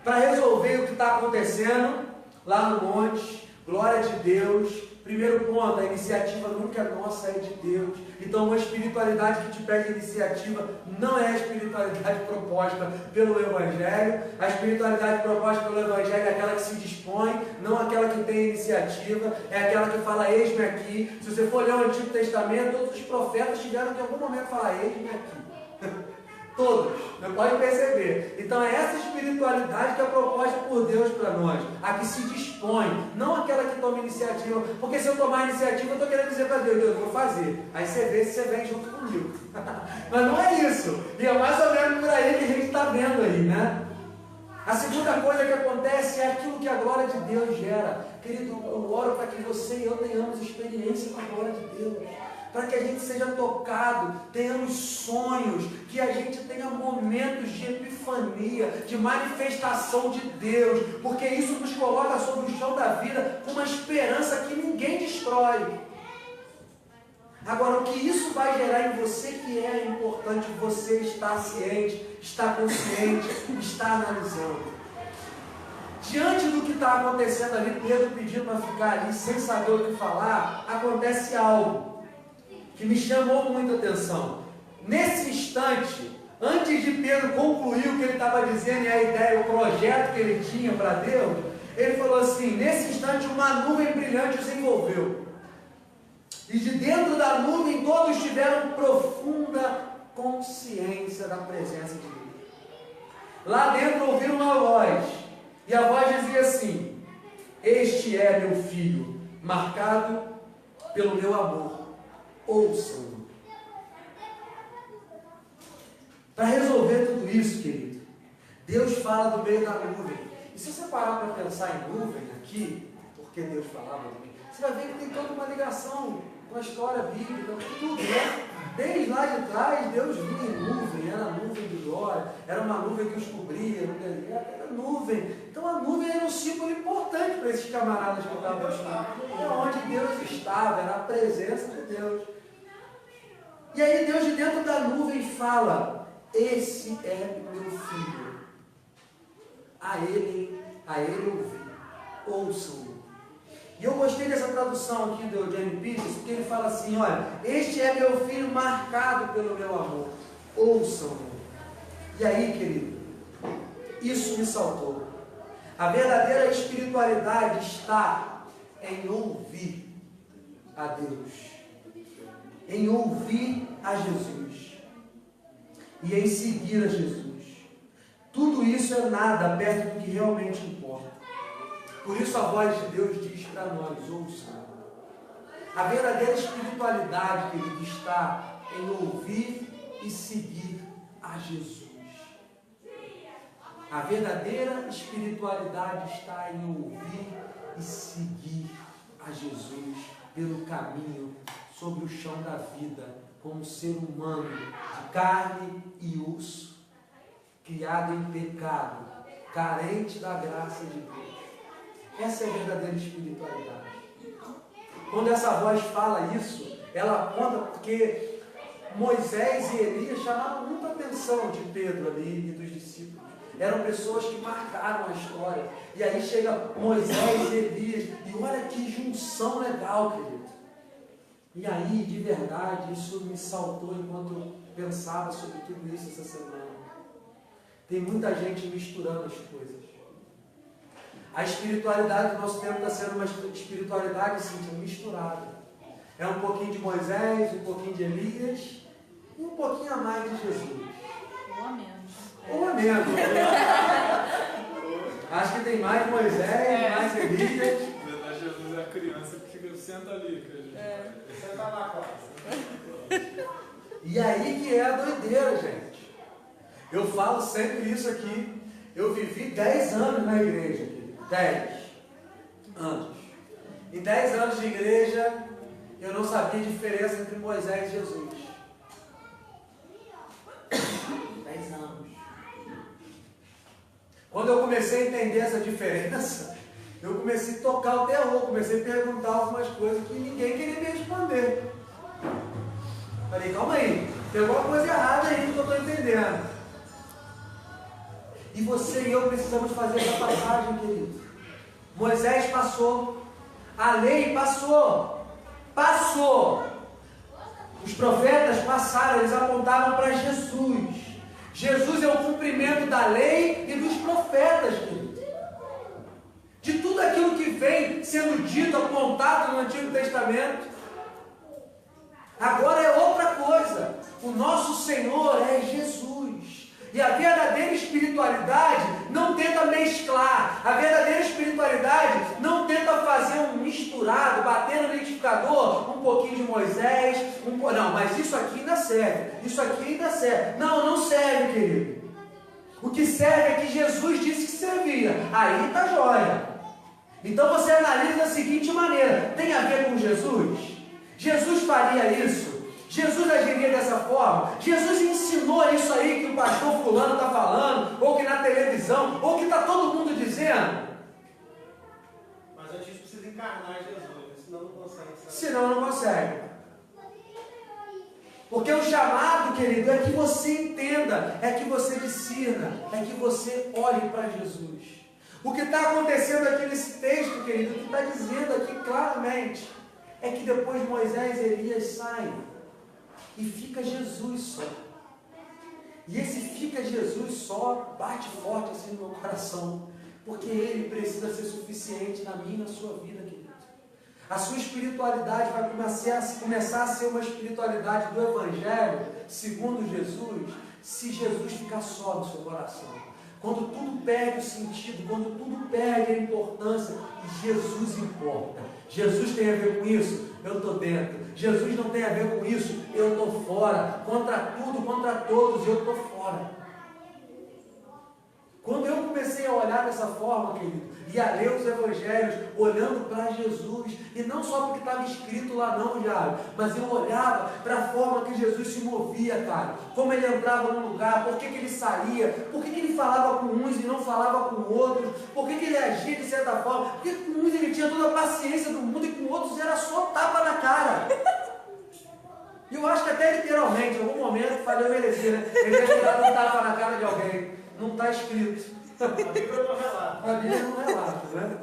para resolver o que está acontecendo lá no monte, glória de Deus. Primeiro ponto, a iniciativa nunca é nossa, é de Deus. Então, uma espiritualidade que te pede iniciativa não é a espiritualidade proposta pelo Evangelho. A espiritualidade proposta pelo Evangelho é aquela que se dispõe, não aquela que tem iniciativa, é aquela que fala, eis-me aqui. Se você for olhar o Antigo Testamento, todos os profetas tiveram que em algum momento falar, eis-me aqui. Todos, não pode perceber. Então é essa espiritualidade que é proposta por Deus para nós, a que se dispõe, não aquela que toma iniciativa, porque se eu tomar iniciativa, eu estou querendo dizer para Deus, Deus, eu vou fazer, aí você vê se você vem junto comigo. Mas não é isso, e é mais ou menos por aí que a gente está vendo aí, né? A segunda coisa que acontece é aquilo que a glória de Deus gera. Querido, eu oro para que você e eu tenhamos experiência com a glória de Deus, para que a gente seja tocado, tenhamos sonhos, que a gente tenha momentos de epifania, de manifestação de Deus, porque isso nos coloca sobre o chão da vida com uma esperança que ninguém destrói. Agora, o que isso vai gerar em você que é importante você estar ciente, estar consciente, estar analisando. Diante do que está acontecendo ali, Pedro pedindo para ficar ali sem saber o que falar, acontece algo que me chamou muita atenção. Nesse instante, antes de Pedro concluir o que ele estava dizendo e a ideia, o projeto que ele tinha para Deus, ele falou assim, nesse instante uma nuvem brilhante os envolveu. E de dentro da nuvem todos tiveram profunda consciência da presença de Deus. Lá dentro ouviram uma voz, e a voz dizia assim, este é meu filho, marcado pelo meu amor. Ouçam. Para resolver tudo isso, querido, Deus fala do meio da nuvem. E se você parar para pensar em nuvem aqui, porque Deus falava também, você vai ver que tem toda uma ligação com a história bíblica, com tudo, né? Desde lá de trás, Deus vinha em nuvem, era a nuvem de glória, era uma nuvem que os cobria, era nuvem. Então a nuvem era um símbolo importante para esses camaradas que estavam aqui. Era onde Deus estava, era a presença de Deus. E aí Deus de dentro da nuvem fala, esse é meu filho. A ele ouçam. E eu gostei dessa tradução aqui do James Peters, porque ele fala assim, olha, este é meu filho marcado pelo meu amor. Ouçam-no. E aí, querido, isso me saltou. A verdadeira espiritualidade está em ouvir a Deus, em ouvir a Jesus e em seguir a Jesus. Tudo isso é nada perto do que realmente importa. Por isso a voz de Deus diz para nós, ouçam. A verdadeira espiritualidade, querido, está em ouvir e seguir a Jesus. A verdadeira espiritualidade está em ouvir e seguir a Jesus pelo caminho sobre o chão da vida, como ser humano de carne e osso, criado em pecado, carente da graça de Deus. Essa é a verdadeira espiritualidade. Quando essa voz fala isso, ela aponta porque Moisés e Elias chamaram muita atenção de Pedro ali e dos discípulos. Eram pessoas que marcaram a história. E aí chega Moisés e Elias, e olha que junção legal, querido. E aí, de verdade, isso me saltou enquanto eu pensava sobre tudo isso essa semana. Tem muita gente misturando as coisas. A espiritualidade do nosso tempo está sendo uma espiritualidade assim, misturada. É um pouquinho de Moisés, um pouquinho de Elias e um pouquinho a mais de Jesus. Ou a menos. Acho que tem mais Moisés, mais Elias. Jesus é a criança que fica, senta ali, que a gente senta na classe. E aí que é a doideira, gente. Eu falo sempre isso aqui. Eu vivi 10 anos na igreja, querido. 10 anos. Em 10 anos de igreja, eu não sabia a diferença entre Moisés e Jesus. 10 anos. Quando eu comecei a entender essa diferença, eu comecei a tocar o terror, comecei a perguntar algumas coisas que ninguém queria me responder. Falei, calma aí, tem alguma coisa errada aí que eu estou entendendo. E você e eu precisamos fazer essa passagem, querido. Moisés passou, a lei passou. Os profetas passaram, eles apontavam para Jesus. Jesus é o cumprimento da lei e dos profetas, querido. De tudo aquilo que vem sendo dito, apontado no Antigo Testamento. Agora é outra coisa. O nosso Senhor é Jesus. E a verdadeira espiritualidade não tenta mesclar. A verdadeira espiritualidade não tenta fazer um misturado, bater no liquidificador, um pouquinho de Moisés, não, mas isso aqui ainda serve. Isso aqui ainda serve. Não serve, querido. O que serve é que Jesus disse que servia. Aí está jóia. Então você analisa da seguinte maneira: tem a ver com Jesus? Jesus faria isso? Jesus agiria dessa forma? Jesus ensinou isso aí que o pastor fulano está falando, ou que na televisão, ou que está todo mundo dizendo? Mas a gente precisa encarnar Jesus, senão não consegue. Senão não consegue. Porque o chamado, querido, é que você entenda, é que você discirna, é que você olhe para Jesus. O que está acontecendo aqui nesse texto, querido, o que está dizendo aqui claramente, é que depois Moisés e Elias saem e fica Jesus só. E esse fica Jesus só bate forte assim no meu coração, porque Ele precisa ser suficiente na minha e na sua vida, querido. A sua espiritualidade vai começar a ser uma espiritualidade do Evangelho, segundo Jesus, se Jesus ficar só no seu coração. Quando tudo perde o sentido, quando tudo perde a importância, Jesus importa. Jesus tem a ver com isso? Eu estou dentro. Jesus não tem a ver com isso? Eu estou fora. Contra tudo, contra todos, eu estou fora. Quando eu comecei a olhar dessa forma, querido, e a ler os evangelhos, olhando para Jesus, e não só porque estava escrito lá não, Jairo, mas eu olhava para a forma que Jesus se movia, cara, como ele entrava num lugar, por que ele saía, por que ele falava com uns e não falava com outros, por que ele agia de certa forma, porque com uns ele tinha toda a paciência do mundo e com outros era só tapa na cara. E eu acho que até literalmente, em algum momento, falei merecer, né? Ele deve ter dado um tapa na cara de alguém. Não está escrito. A Bíblia não relata. A Bíblia não relata, né?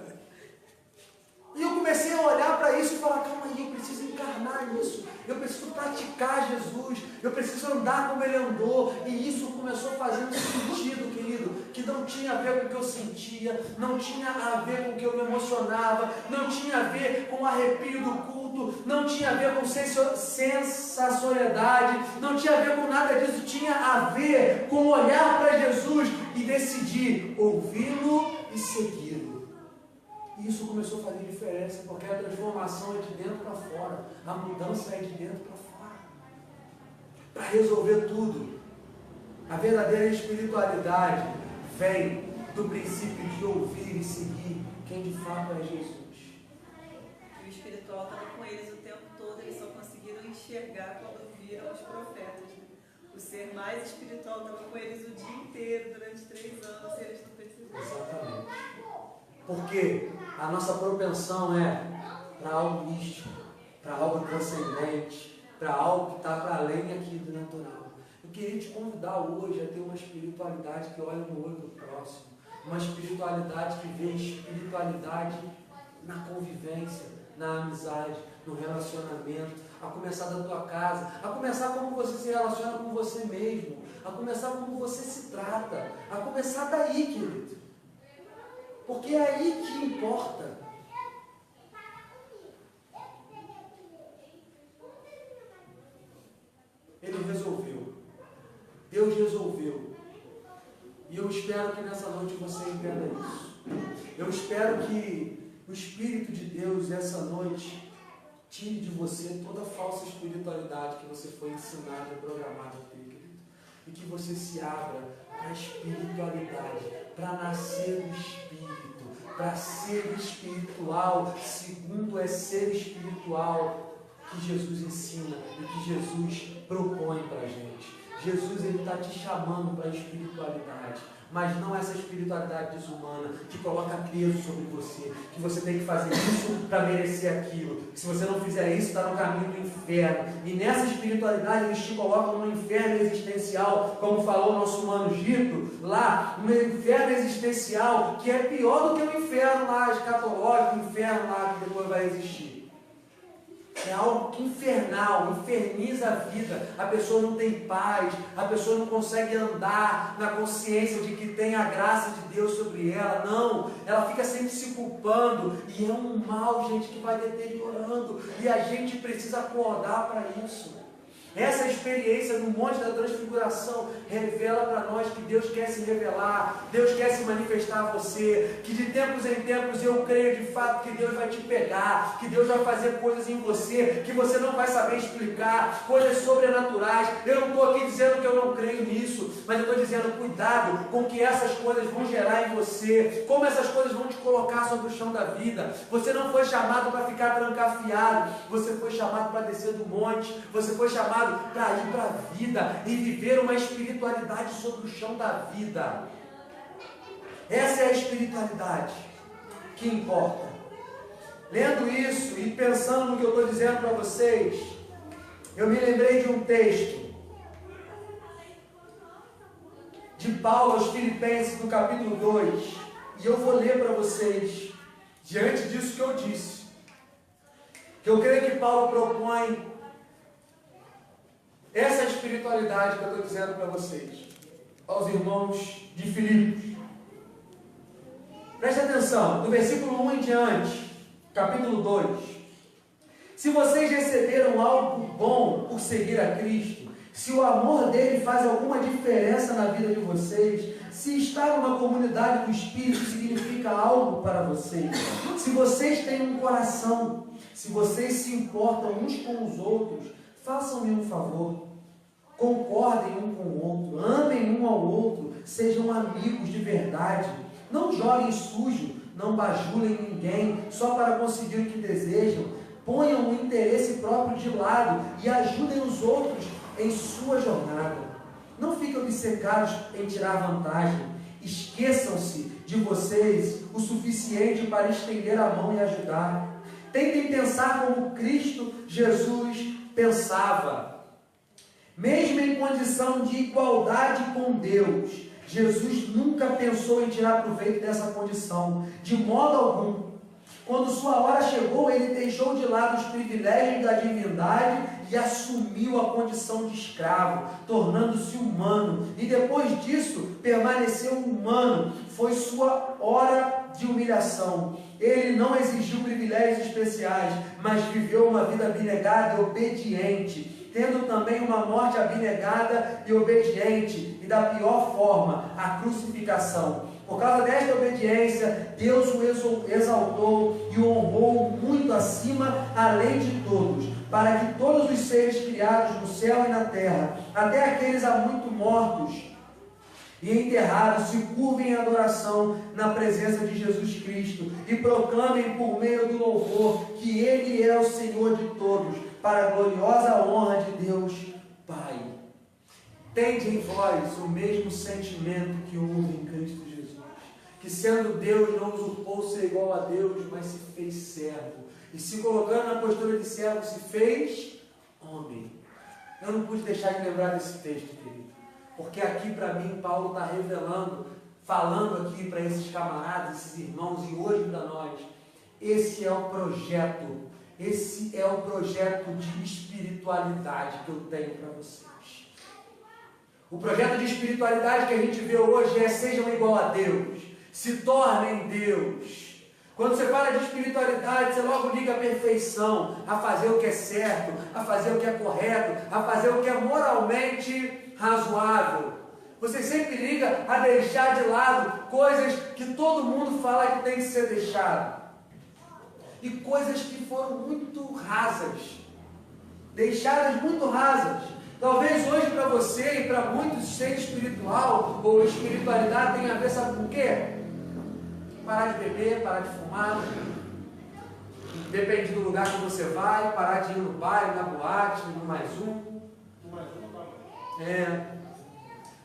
E eu comecei a olhar para isso e falar, calma aí, eu preciso encarnar isso. Eu preciso praticar Jesus. Eu preciso andar como Ele andou. E isso começou a fazer um sentido, querido, que não tinha a ver com o que eu sentia, não tinha a ver com o que eu me emocionava, não tinha a ver com o arrepio do culto, não tinha a ver com sensacionalidade, não tinha a ver com nada disso, tinha a ver com olhar para Jesus e decidir ouvi-lo e segui-lo. E isso começou a fazer diferença, porque a transformação é de dentro para fora, a mudança é de dentro para fora, para resolver tudo. A verdadeira espiritualidade vem do princípio de ouvir e seguir quem de fato é Jesus. E o espiritual estava com eles o tempo todo, eles só conseguiram enxergar quando viram os profetas. O ser mais espiritual estava com eles o dia inteiro, durante 3 anos, e eles não perceberam. Exatamente. Porque a nossa propensão é para algo místico, para algo transcendente, para algo que está para além aqui do natural. Eu queria te convidar hoje a ter uma espiritualidade que olha no olho do próximo, uma espiritualidade que vê espiritualidade na convivência, na amizade, no relacionamento, a começar da tua casa, a começar como você se relaciona com você mesmo, a começar como você se trata, a começar daí, querido. Porque é aí que importa. Ele resolveu. Deus resolveu. E eu espero que nessa noite você entenda isso. Eu espero que o Espírito de Deus essa noite tire de você toda a falsa espiritualidade que você foi ensinado e programado a ter, querido. E que você se abra para a espiritualidade, para nascer do Espírito, para ser espiritual, segundo é ser espiritual que Jesus ensina e que Jesus propõe para a gente. Jesus está te chamando para a espiritualidade, mas não essa espiritualidade desumana, que coloca peso sobre você, que você tem que fazer isso para merecer aquilo, que se você não fizer isso, está no caminho do inferno. E nessa espiritualidade eles te colocam no inferno existencial, como falou o nosso mano Gito, lá, no inferno existencial, que é pior do que o inferno lá escatológico, o inferno lá que depois vai existir. É algo infernal, inferniza a vida, a pessoa não tem paz, a pessoa não consegue andar na consciência de que tem a graça de Deus sobre ela, não, ela fica sempre se culpando, e é um mal, gente, que vai deteriorando, e a gente precisa acordar para isso. Essa experiência no Monte da Transfiguração revela para nós que Deus quer se revelar, Deus quer se manifestar a você, que de tempos em tempos eu creio de fato que Deus vai te pegar, que Deus vai fazer coisas em você, que você não vai saber explicar, coisas sobrenaturais. Eu não estou aqui dizendo que eu não creio nisso, mas eu estou dizendo, cuidado com o que essas coisas vão gerar em você, como essas coisas vão te colocar sobre o chão da vida. Você não foi chamado para ficar trancafiado, você foi chamado para descer do monte, você foi chamado para ir para a vida e viver uma espiritualidade sobre o chão da vida. Essa é a espiritualidade que importa. Lendo isso e pensando no que eu estou dizendo para vocês, eu me lembrei de um texto de Paulo aos Filipenses, no capítulo 2, e eu vou ler para vocês, diante disso que eu disse, que eu creio que Paulo propõe essa espiritualidade que eu estou dizendo para vocês, aos irmãos de Filipos. Preste atenção, do versículo 1 em diante, capítulo 2. Se vocês receberam algo bom por seguir a Cristo, se o amor dele faz alguma diferença na vida de vocês, se estar numa comunidade do Espírito significa algo para vocês, se vocês têm um coração, se vocês se importam uns com os outros, façam-me um favor, concordem um com o outro, amem um ao outro, sejam amigos de verdade, não joguem sujo, não bajulem ninguém só para conseguir o que desejam, ponham o interesse próprio de lado e ajudem os outros em sua jornada. Não fiquem obcecados em tirar vantagem, esqueçam-se de vocês o suficiente para estender a mão e ajudar. Tentem pensar como Cristo Jesus pensava. Mesmo em condição de igualdade com Deus, Jesus nunca pensou em tirar proveito dessa condição, de modo algum. Quando sua hora chegou, ele deixou de lado os privilégios da divindade e assumiu a condição de escravo, tornando-se humano. E depois disso, permaneceu humano. Foi sua hora de humilhação. Ele não exigiu privilégios especiais, mas viveu uma vida abnegada e obediente, tendo também uma morte abnegada e obediente, e da pior forma, a crucificação. Por causa desta obediência, Deus o exaltou e o honrou muito acima, além de todos, para que todos os seres criados no céu e na terra, até aqueles há muito mortos e enterrados, se curvem em adoração na presença de Jesus Cristo e proclamem por meio do louvor que Ele é o Senhor de todos, para a gloriosa honra de Deus Pai. Tende em vós o mesmo sentimento que houve em Cristo Jesus, que sendo Deus não usurpou ser igual a Deus, mas se fez servo, e se colocando na postura de servo, se fez homem. Eu não pude deixar de lembrar desse texto, querido, porque aqui para mim Paulo está revelando, falando aqui para esses camaradas, esses irmãos, e hoje para nós, esse é o projeto de espiritualidade que eu tenho para vocês. O projeto de espiritualidade que a gente vê hoje é: sejam igual a Deus, se tornem Deus. Quando você fala de espiritualidade, você logo liga a perfeição, a fazer o que é certo, a fazer o que é correto, a fazer o que é moralmente razoável. Você sempre liga a deixar de lado coisas que todo mundo fala que tem que ser deixado, e coisas que foram muito rasas, deixadas muito rasas. Talvez hoje para você e para muitos ser espiritual ou espiritualidade tenha a ver, sabe com o quê? Parar de beber, parar de fumar, depende do lugar que você vai, parar de ir no baile, na boate, no mais um.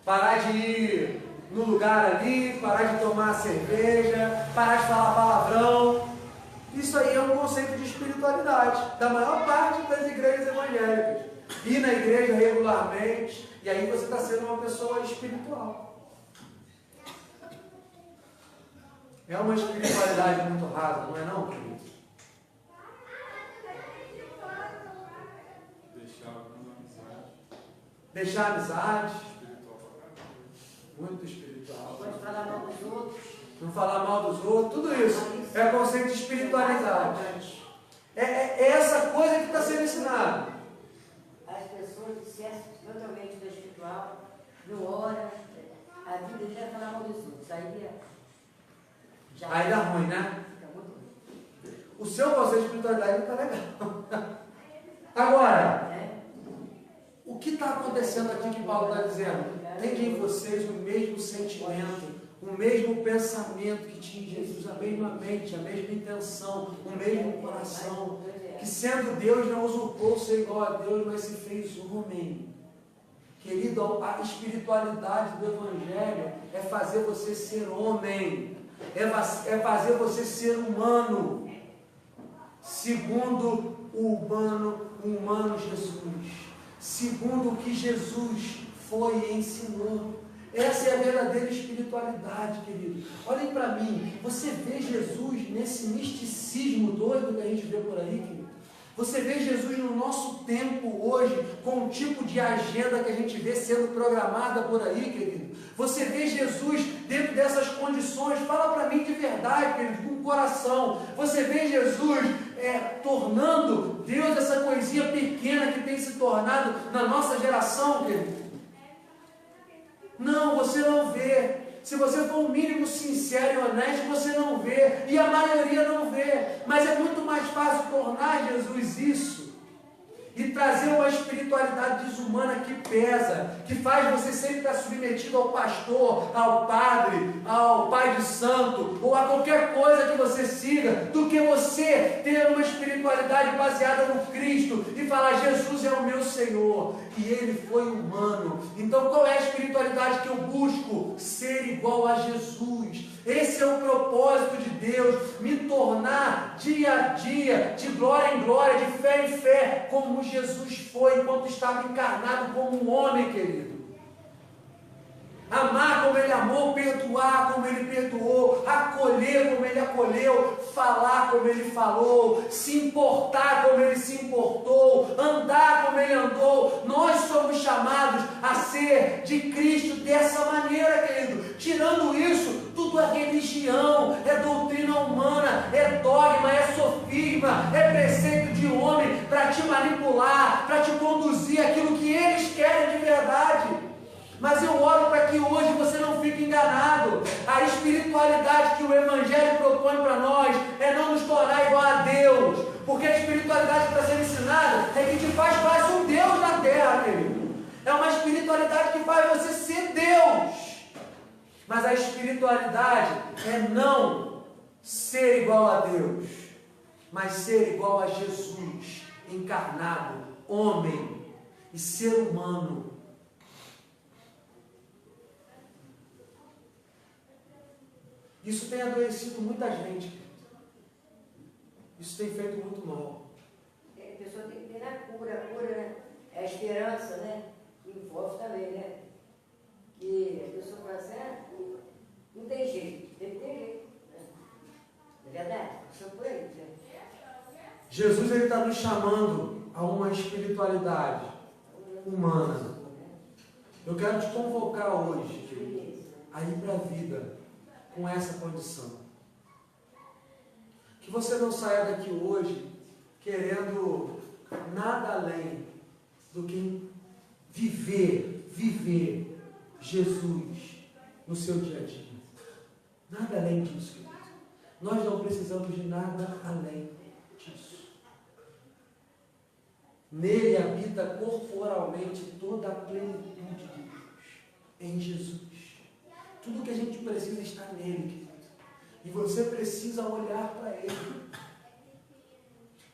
Parar de ir no lugar ali, parar de tomar cerveja, parar de falar palavrão. Isso aí é um conceito de espiritualidade da maior parte das igrejas evangélicas. Ir na igreja regularmente, e aí você está sendo uma pessoa espiritual. É uma espiritualidade muito rasa, não é não, querido? Deixar amizade. Muito espiritual. Pode falar mal dos outros. Não falar mal dos outros, tudo isso é conceito de espiritualidade. É essa coisa que está sendo ensinada. As pessoas dissessem totalmente do espiritual, não ora, a vida já falar mal dos outros. Aí dá ruim, né? Fica muito ruim. O seu conceito de espiritualidade não está legal. Agora, o que está acontecendo aqui que Paulo está dizendo? Tem em vocês o mesmo sentimento, o mesmo pensamento que tinha em Jesus, a mesma mente, a mesma intenção, o mesmo coração, que sendo Deus não usurpou ser igual a Deus, mas se fez homem. Querido, a espiritualidade do Evangelho é fazer você ser homem, é fazer você ser humano, segundo o humano Jesus, segundo o que Jesus foi e ensinou. Essa é a verdadeira espiritualidade, querido. Olhem para mim, você vê Jesus nesse misticismo doido que a gente vê por aí, querido? Você vê Jesus no nosso tempo hoje, com o tipo de agenda que a gente vê sendo programada por aí, querido? Você vê Jesus dentro dessas condições? Fala para mim de verdade, querido, com o coração. Você vê Jesus tornando Deus essa coisinha pequena que tem se tornado na nossa geração, querido? Não, você não vê. Se você for o mínimo sincero e honesto, você não vê. E a maioria não vê. Mas é muito mais fácil tornar Jesus isso e trazer uma espiritualidade desumana que pesa, que faz você sempre estar submetido ao pastor, ao padre, ao pai de santo, ou a qualquer coisa que você siga, do que você ter uma espiritualidade baseada no Cristo e falar: Jesus é o meu Senhor, e Ele foi humano. Então qual é a espiritualidade que eu busco? Ser igual a Jesus. Esse é o propósito de Deus, me tornar dia a dia, de glória em glória, de fé em fé, como Jesus foi enquanto estava encarnado como um homem, querido. Amar como Ele amou, perdoar como Ele perdoou, acolher como Ele acolheu, falar como Ele falou, se importar como Ele se importou, andar como Ele andou. Nós somos chamados a ser de Cristo dessa maneira, querido. Tirando isso, tudo é religião, é doutrina humana, é dogma, é sofisma, é preceito de homem para te manipular, para te conduzir àquilo que eles querem de verdade. Mas eu oro para que hoje você não fique enganado. A espiritualidade que o Evangelho propõe para nós é não nos tornar igual a Deus. Porque a espiritualidade que está sendo ensinada é que te faz quase um Deus na terra, querido. É uma espiritualidade que faz você ser Deus. Mas a espiritualidade é não ser igual a Deus, mas ser igual a Jesus, encarnado, homem e ser humano. Isso tem adoecido muita gente, querido. Isso tem feito muito mal. A pessoa tem que ter a cura, né? É a esperança, né? Que envolve também, né? Que a pessoa fala assim: não tem jeito, tem que ter jeito. Né? Não é verdade? Isso foi isso, né? Jesus está nos chamando a uma espiritualidade humana. Eu quero te convocar hoje, querido, a ir para a vida com essa condição. Que você não saia daqui hoje querendo nada além do que viver Jesus no seu dia a dia. Nada além disso, querido. Nós não precisamos de nada além disso. Nele habita corporalmente toda a plenitude de Deus. Em Jesus. Tudo que a gente precisa está nele, querido. E você precisa olhar para ele.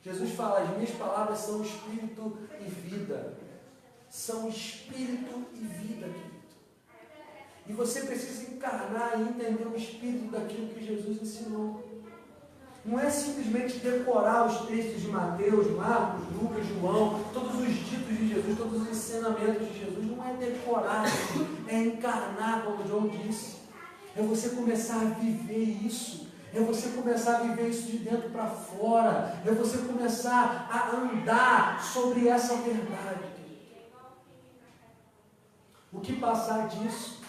Jesus fala: as minhas palavras são espírito e vida. são espírito e vida, querido. E você precisa encarnar e entender o espírito daquilo que Jesus ensinou. Não é simplesmente decorar os textos de Mateus, Marcos, Lucas, João, todos os ditos de Jesus, todos os ensinamentos de Jesus. Não é decorar, é encarnar, como João disse. É você começar a viver isso. É você começar a viver isso de dentro para fora. É você começar a andar sobre essa verdade. O que passar disso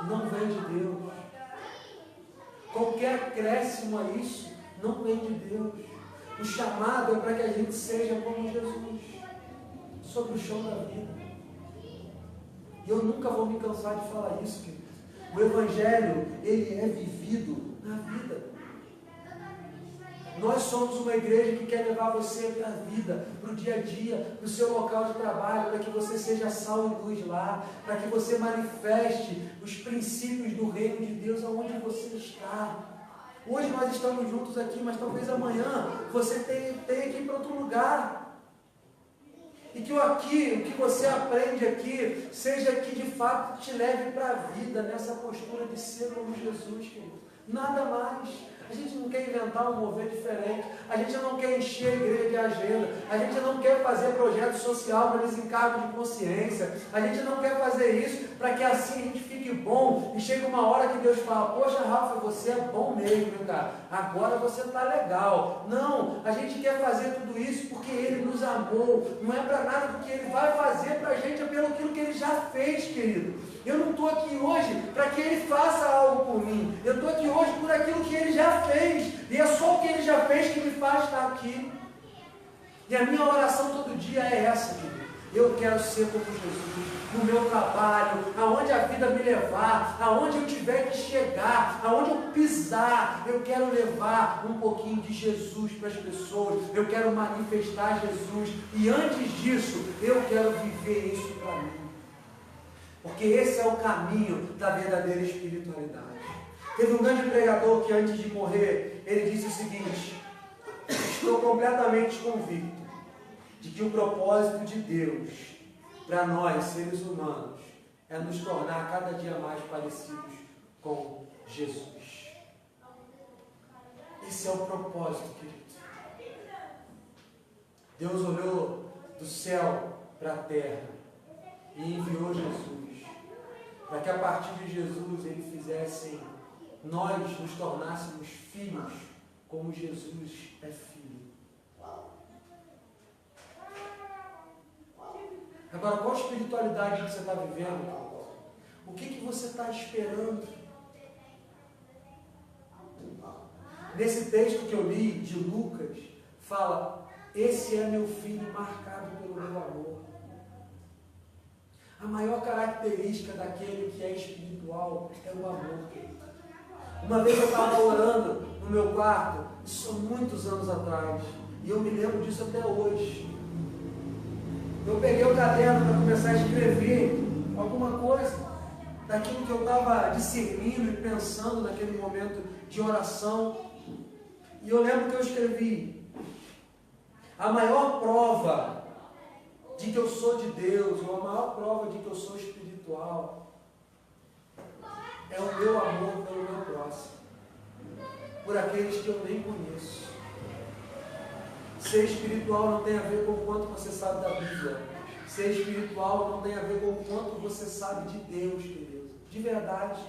não vem de Deus. Qualquer acréscimo a isso não vem de Deus. O chamado é para que a gente seja como Jesus, sobre o chão da vida. E eu nunca vou me cansar de falar isso, querido. O Evangelho, ele é vivido na vida. Nós somos uma igreja que quer levar você para a vida, para o dia a dia, para o seu local de trabalho, para que você seja sal e luz lá, para que você manifeste os princípios do reino de Deus aonde você está. Hoje nós estamos juntos aqui, mas talvez amanhã você tenha que ir para outro lugar. E que o que você aprende aqui, seja que de fato te leve para a vida, nessa postura de ser como Jesus, querido. Nada mais. A gente não quer inventar um mover diferente. A gente não quer encher a igreja de agenda. A gente não quer fazer projeto social para desencargo de consciência. A gente não quer fazer isso para que assim a gente fique bom e chega uma hora que Deus fala: poxa, Rafa, você é bom mesmo, meu cara. Agora você está legal. Não, a gente quer fazer tudo isso porque Ele nos amou. Não é para nada, porque Ele vai fazer para a gente é pelo aquilo que Ele já fez, querido. Eu não estou aqui hoje para que Ele faça algo por mim. Eu estou aqui hoje por aquilo que Ele já fez. E é só o que Ele já fez que me faz estar aqui. E a minha oração todo dia é essa, querido. Eu quero ser como Jesus, no meu trabalho, aonde a vida me levar, aonde eu tiver que chegar, aonde eu pisar, eu quero levar um pouquinho de Jesus para as pessoas, eu quero manifestar Jesus, e antes disso, eu quero viver isso para mim. Porque esse é o caminho da verdadeira espiritualidade. Teve um grande pregador que antes de morrer, ele disse o seguinte: estou completamente convicto de que o propósito de Deus para nós, seres humanos, é nos tornar cada dia mais parecidos com Jesus. Esse é o propósito, querido. Deus olhou do céu para a terra e enviou Jesus, para que a partir de Jesus Ele fizesse nós nos tornássemos filhos, como Jesus é filho. Agora, qual espiritualidade que você está vivendo? O que você está esperando? Nesse texto que eu li, de Lucas, fala: esse é meu filho marcado pelo meu amor. A maior característica daquele que é espiritual é o amor. Uma vez eu estava orando no meu quarto, isso há muitos anos atrás, e eu me lembro disso até hoje. Eu peguei o caderno para começar a escrever alguma coisa daquilo que eu estava discernindo e pensando naquele momento de oração. E eu lembro que eu escrevi: a maior prova de que eu sou de Deus, ou a maior prova de que eu sou espiritual, é o meu amor pelo meu próximo, por aqueles que eu nem conheço. Ser espiritual não tem a ver com o quanto você sabe da Bíblia. Ser espiritual não tem a ver com o quanto você sabe de Deus, querido. De verdade.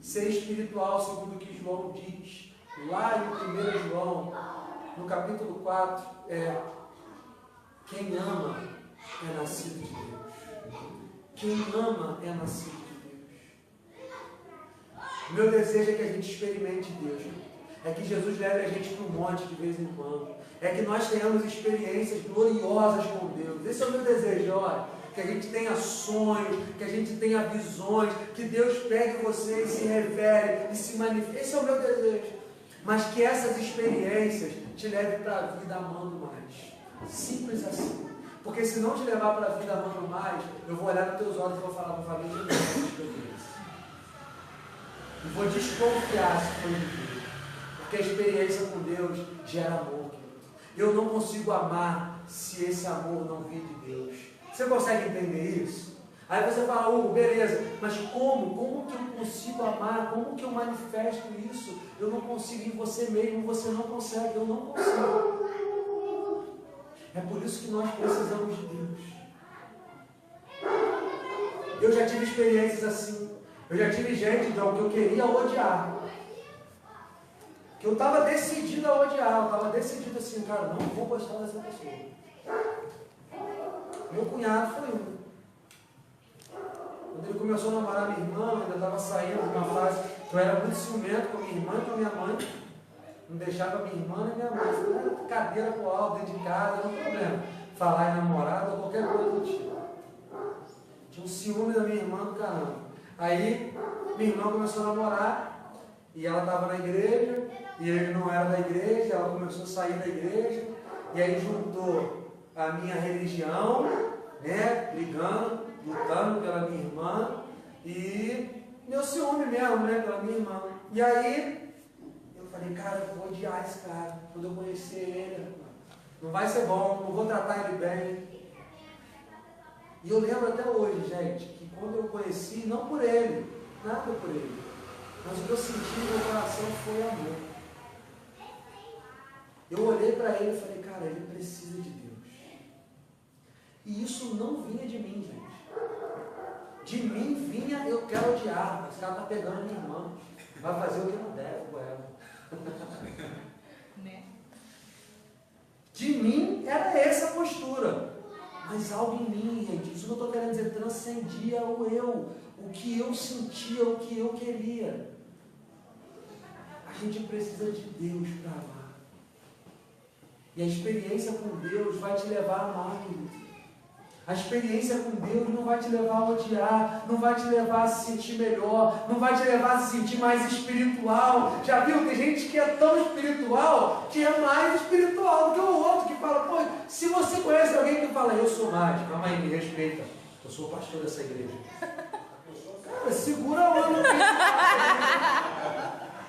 Ser espiritual, segundo o que João diz, lá em 1 João, no capítulo 4, é: quem ama é nascido de Deus. Quem ama é nascido de Deus. O meu desejo é que a gente experimente Deus. É que Jesus leve a gente para o monte de vez em quando. É que nós tenhamos experiências gloriosas com Deus. Esse é o meu desejo, olha. Que a gente tenha sonhos, que a gente tenha visões, que Deus pegue você e se revele e se manifeste. Esse é o meu desejo. Mas que essas experiências te levem para a vida amando mais. Simples assim. Porque se não te levar para a vida amando mais, eu vou olhar nos teus olhos e vou falar: não falei de novo essa experiência. E vou desconfiar se foi de Deus. Porque a experiência com Deus gera amor, querido. Eu não consigo amar se esse amor não vir de Deus. Você consegue entender isso? Aí você fala, beleza, mas como? Como que eu consigo amar? Como que eu manifesto isso? Eu não consigo em você mesmo, você não consegue, eu não consigo. É por isso que nós precisamos de Deus. Eu já tive experiências assim. Eu já tive gente que eu queria odiar. Que eu estava decidido a odiar. Eu estava decidido assim, cara, não vou gostar dessa pessoa. Meu cunhado foi um. Quando ele começou a namorar minha irmã, eu ainda estava saindo de uma fase que eu era muito ciumento com a minha irmã e com a minha mãe. Não deixava minha irmã nem minha mãe. Era cadeira pro alto, dentro de casa, não tem problema. Falar em namorado ou qualquer coisa do tipo. Tinha um ciúme da minha irmã do caramba. Aí, minha irmã começou a namorar, e ela estava na igreja, e ele não era da igreja, ela começou a sair da igreja, e aí juntou a minha religião, né, brigando, lutando pela minha irmã, e meu ciúme mesmo, né, pela minha irmã. E aí, eu falei, cara, eu vou odiar esse cara, quando eu conhecer ele, não vai ser bom, não vou tratar ele bem. E eu lembro até hoje, gente, que quando eu conheci, não por ele, nada por ele, mas o que eu senti no meu coração foi amor. Eu olhei para ele e falei, cara, ele precisa de Deus. E isso não vinha de mim, gente. De mim vinha, eu quero odiar, esse cara está pegando minha irmã, vai fazer o que não deve com ela. De mim era essa a postura. Mas algo em mim, gente, isso que eu estou querendo dizer, transcendia o eu, o que eu sentia, o que eu queria. A gente precisa de Deus para amar. E a experiência com Deus vai te levar a amar, querido. A experiência com Deus não vai te levar a odiar, não vai te levar a se sentir melhor, não vai te levar a se sentir mais espiritual. Já viu? Tem gente que é tão espiritual que é mais espiritual do que o outro, que fala, pô, se você conhece alguém que fala, eu sou mágico, calma aí, me respeita, eu sou o pastor dessa igreja. Cara, segura a onda.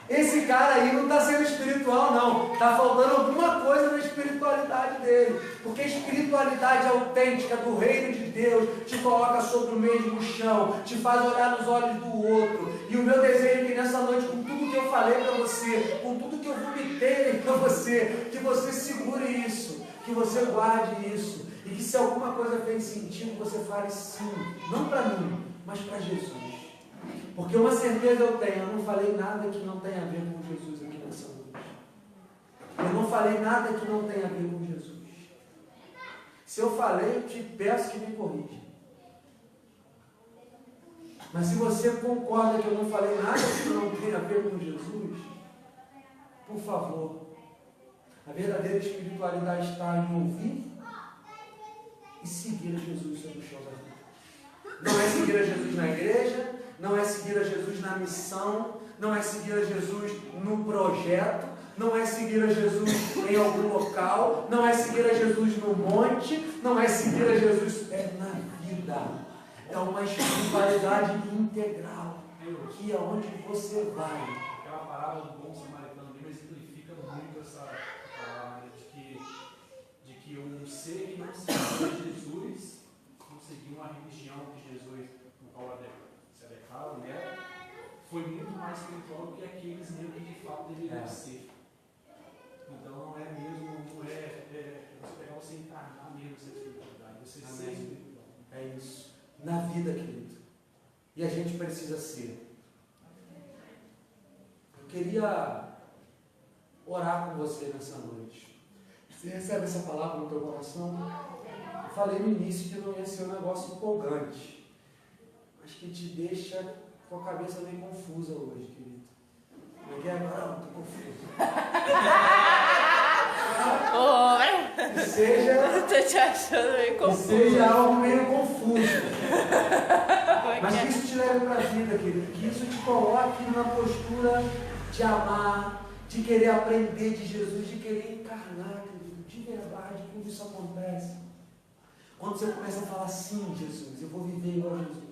Esse cara aí não está sendo espiritual, não. Está faltando alguma coisa na espiritualidade dele. Porque a espiritualidade autêntica do reino de Deus te coloca sobre o mesmo chão, te faz olhar nos olhos do outro. E o meu desejo é que nessa noite, com tudo que eu falei para você, com tudo que eu vomitei para você, que você segure isso, que você guarde isso. E que se alguma coisa fez sentido, você fale sim. Não para mim, mas para Jesus. Porque uma certeza eu tenho, eu não falei nada que não tenha a ver com Jesus aqui nessa noite. Eu não falei nada que não tenha a ver com Jesus. Se eu falei, eu te peço que me corrija. Mas se você concorda que eu não falei nada que não tenha a ver com Jesus, por favor, a verdadeira espiritualidade está em ouvir e seguir a Jesus sobre o chão da vida. Não é seguir a Jesus na igreja, não é seguir a Jesus na missão, não é seguir a Jesus no projeto, não é seguir a Jesus em algum local, não é seguir a Jesus no monte, não é seguir a Jesus, é na vida. É uma espiritualidade integral, que é onde você vai. Aquela parábola do bom samaritano exemplifica muito essa palavra de que um ser que não seguia Jesus, não seguia uma religião que Jesus, no qual se adequava, né, foi muito mais espiritual do que aqueles mesmo que de fato deveriam ser. Então não é mesmo, não é você pegar você encarnar mesmo essa espiritualidade, você ser espiritual. É isso. Na vida, querido. E a gente precisa ser. Eu queria orar com você nessa noite. Você recebe essa palavra no teu coração? Eu falei no início que não ia ser um negócio empolgante, mas que te deixa com a cabeça meio confusa hoje, querido. Como é que é? Não, estou confuso. Que seja, Tô te achando meio que confuso. seja algo meio confuso. Mas que isso te leve para a vida, querido. Que isso te coloque na postura de amar, de querer aprender de Jesus, de querer encarnar, querido. De verdade, quando isso acontece. Quando você começa a falar, sim, Jesus, eu vou viver igual a Jesus.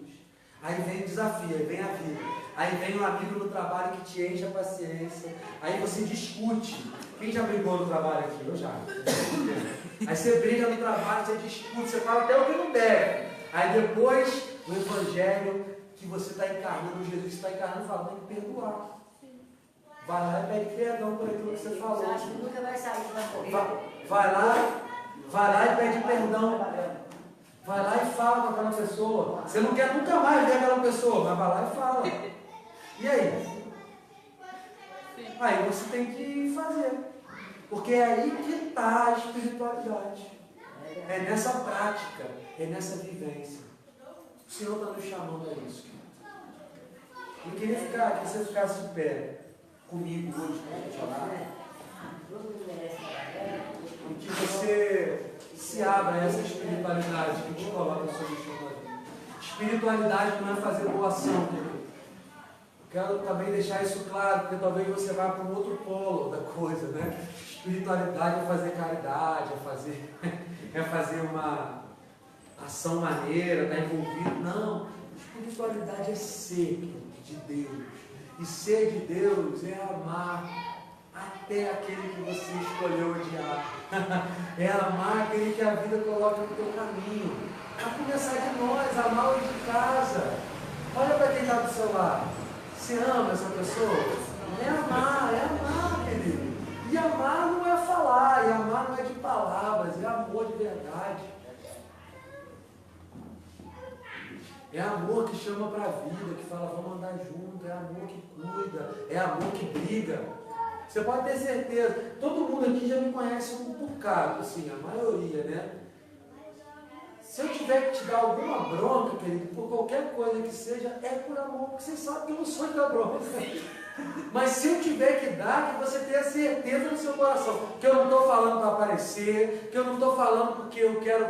Aí vem o desafio, aí vem a vida. Aí vem um amigo no trabalho que te enche a paciência. Aí você discute. Quem já brigou no trabalho aqui? Eu já. Aí você briga no trabalho, você discute, você fala até o que não deve. Aí depois, o evangelho que você está encarnando, Jesus que está encarnando, fala, tem que perdoar. Vai lá e pede perdão por aquilo que você falou. Acho que nunca vai sair da corrida. Vai lá e pede perdão. Vai lá e fala com aquela pessoa. Você não quer nunca mais ver aquela pessoa, mas vai lá e fala. E aí? Aí você tem que fazer. Porque é aí que está a espiritualidade. É nessa prática, é nessa vivência. O Senhor está nos chamando a isso. Eu queria que você ficasse de pé comigo hoje para falar. E que você se abra a essa espiritualidade que te coloca sobre o chamado. Espiritualidade não é fazer doação, querido. Quero também deixar isso claro, porque talvez você vá para um outro polo da coisa, né? Espiritualidade é fazer caridade, é fazer uma ação maneira, estar envolvido. Não, espiritualidade é ser de Deus. E ser de Deus é amar até aquele que você escolheu odiar. É amar aquele que a vida coloca no teu caminho. A começar de nós, amar o de casa. Olha para quem está do seu lado. Você ama essa pessoa? É amar, querido. E amar não é falar, e amar não é de palavras, é amor de verdade. É amor que chama para a vida, que fala, vamos andar junto, é amor que cuida, é amor que briga. Você pode ter certeza, todo mundo aqui já me conhece um bocado, assim, a maioria, né? Se eu tiver que te dar alguma bronca, querido, por qualquer coisa que seja, é por amor, porque vocês sabem que eu não sou da bronca. Mas se eu tiver que dar, que você tenha certeza no seu coração, que eu não estou falando para aparecer, que eu não estou falando porque eu quero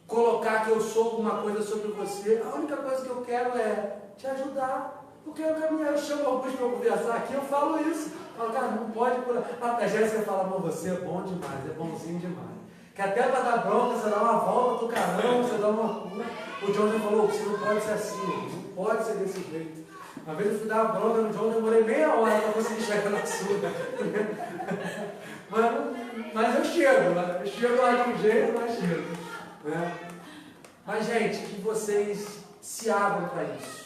colocar que eu sou alguma coisa sobre você. A única coisa que eu quero é te ajudar. Porque eu caminhar, eu chamo alguns para conversar aqui, eu falo isso. Eu falo, cara, não pode. A Jéssica fala, amor, você é bom demais, é bonzinho demais. Que até para dar bronca, você dá uma volta do caramba, você dá uma cura. O John já falou, você não pode ser assim, não pode ser desse jeito. Uma vez eu fui dar uma bronca no John, demorei meia hora para conseguir chegar na sua. Mas eu chego lá de um jeito, mas chego. Né? Mas, gente, que vocês se abram para isso.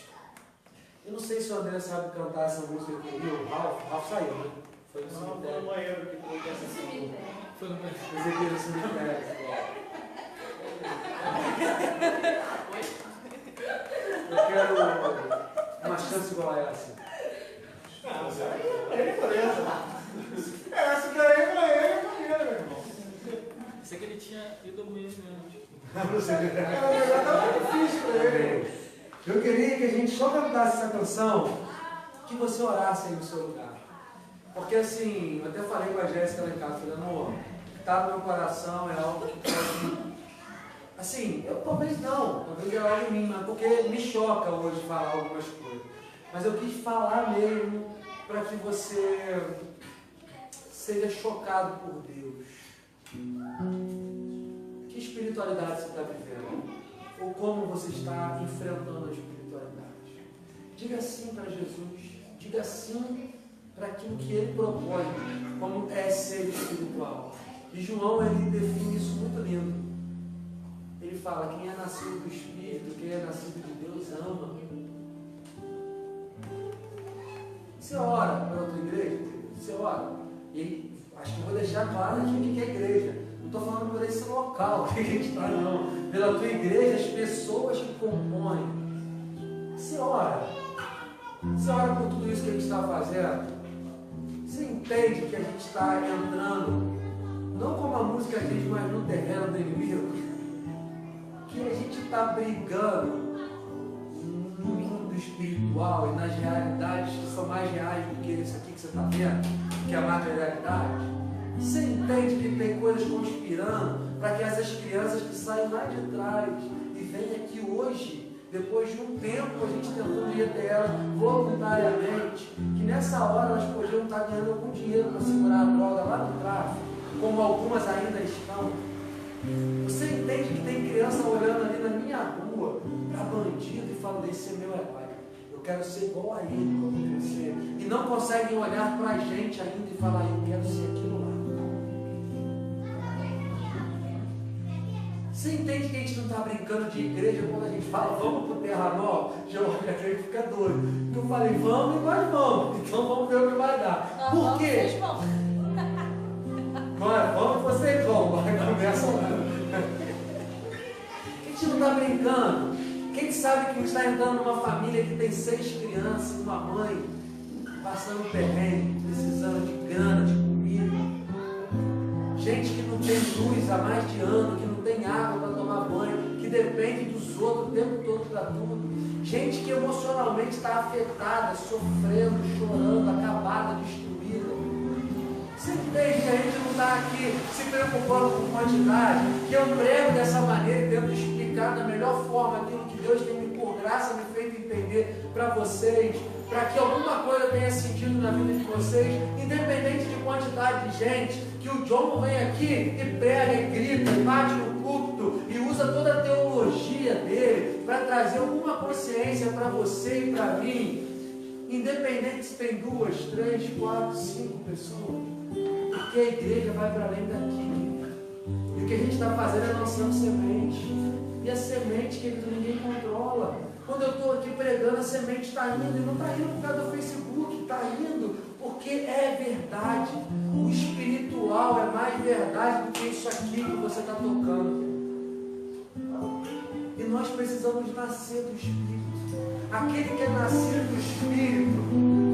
Eu não sei se o André sabe cantar essa música que eu vi, o Ralph saiu, né? Foi no cemitério. No banheiro que tu quer assistir. Foi no cemitério. Eu quero uma chance igual a essa. Não, essa aí é beleza. Essa daí é pra ele, meu irmão. Isso é que ele tinha ido mesmo. Tá difícil pra ele. Eu queria que a gente só cantasse essa canção, que você orasse aí no seu lugar. Porque assim, eu até falei com a Jéssica lá em casa, falei, amor, está no meu coração, é algo que pode... Assim, eu talvez é algo em mim, mas porque me choca hoje falar algumas coisas. Mas eu quis falar mesmo para que você seja chocado por Deus. Que espiritualidade você está vivendo? Ou como você está enfrentando a espiritualidade? Diga sim para Jesus. Diga sim para aquilo que Ele propõe, como é ser espiritual. E João, ele define isso muito lindo. Ele fala, quem é nascido do Espírito, quem é nascido de Deus, ama. Você ora pela tua igreja? Você ora? E acho que eu vou deixar claro aqui o que é igreja. Não estou falando por esse local que a gente está, não. Pela tua igreja, as pessoas que compõem. Você ora. Você ora por tudo isso que a gente está fazendo. Você entende que a gente está entrando, não como a música diz, mas no terreno do inimigo. Que a gente está brigando no mundo espiritual e nas realidades que são mais reais do que isso aqui que você está vendo, que é a materialidade. Você entende que tem coisas conspirando para que essas crianças que saem lá de trás e vêm aqui hoje, depois de um tempo a gente tentando reter elas voluntariamente, que nessa hora elas podiam estar ganhando algum dinheiro para segurar a droga lá no tráfico, como algumas ainda estão. Você entende que tem criança olhando ali na minha rua, para bandido e falam, esse é meu herói. Eu quero ser igual a ele quando crescer. E não conseguem olhar para a gente ainda e falar, eu quero ser aquilo lá. Você entende que a gente não está brincando de igreja quando a gente fala, vamos para o Terra Nova? Já olha, a gente fica doido. Eu falei, vamos e nós vamos. Então vamos ver o que vai dar. Por quê? Vamos vocês vão. Começa lá. A gente não está brincando. Quem sabe que a gente está entrando numa família que tem 6 crianças, uma mãe, passando perrengue, precisando de grana, de comida. Gente que não tem luz há mais de ano, que não tem água para tomar banho, que depende dos outros o tempo todo para tudo. Gente que emocionalmente está afetada, sofrendo, chorando, acabada, destruída. Você entende que a gente não está aqui se preocupando com quantidade, que eu prego dessa maneira e tento explicar da melhor forma aquilo que Deus tem, por graça, me feito entender para vocês, para que alguma coisa tenha sentido na vida de vocês, independente de quantidade de gente, que o John vem aqui e prega e grita, e bate no púlpito e usa toda a teologia dele para trazer alguma consciência para você e para mim, independente se tem 2, 3, 4, 5 pessoas, porque a igreja vai para além daqui. E o que a gente está fazendo é lançando semente. E a semente, querido, ninguém controla. Quando eu estou aqui pregando, a semente está indo, e não está indo por causa do Facebook, está indo porque é verdade. O espiritual é mais verdade do que isso aqui que você está tocando. E nós precisamos nascer do Espírito. Aquele que é nascido do Espírito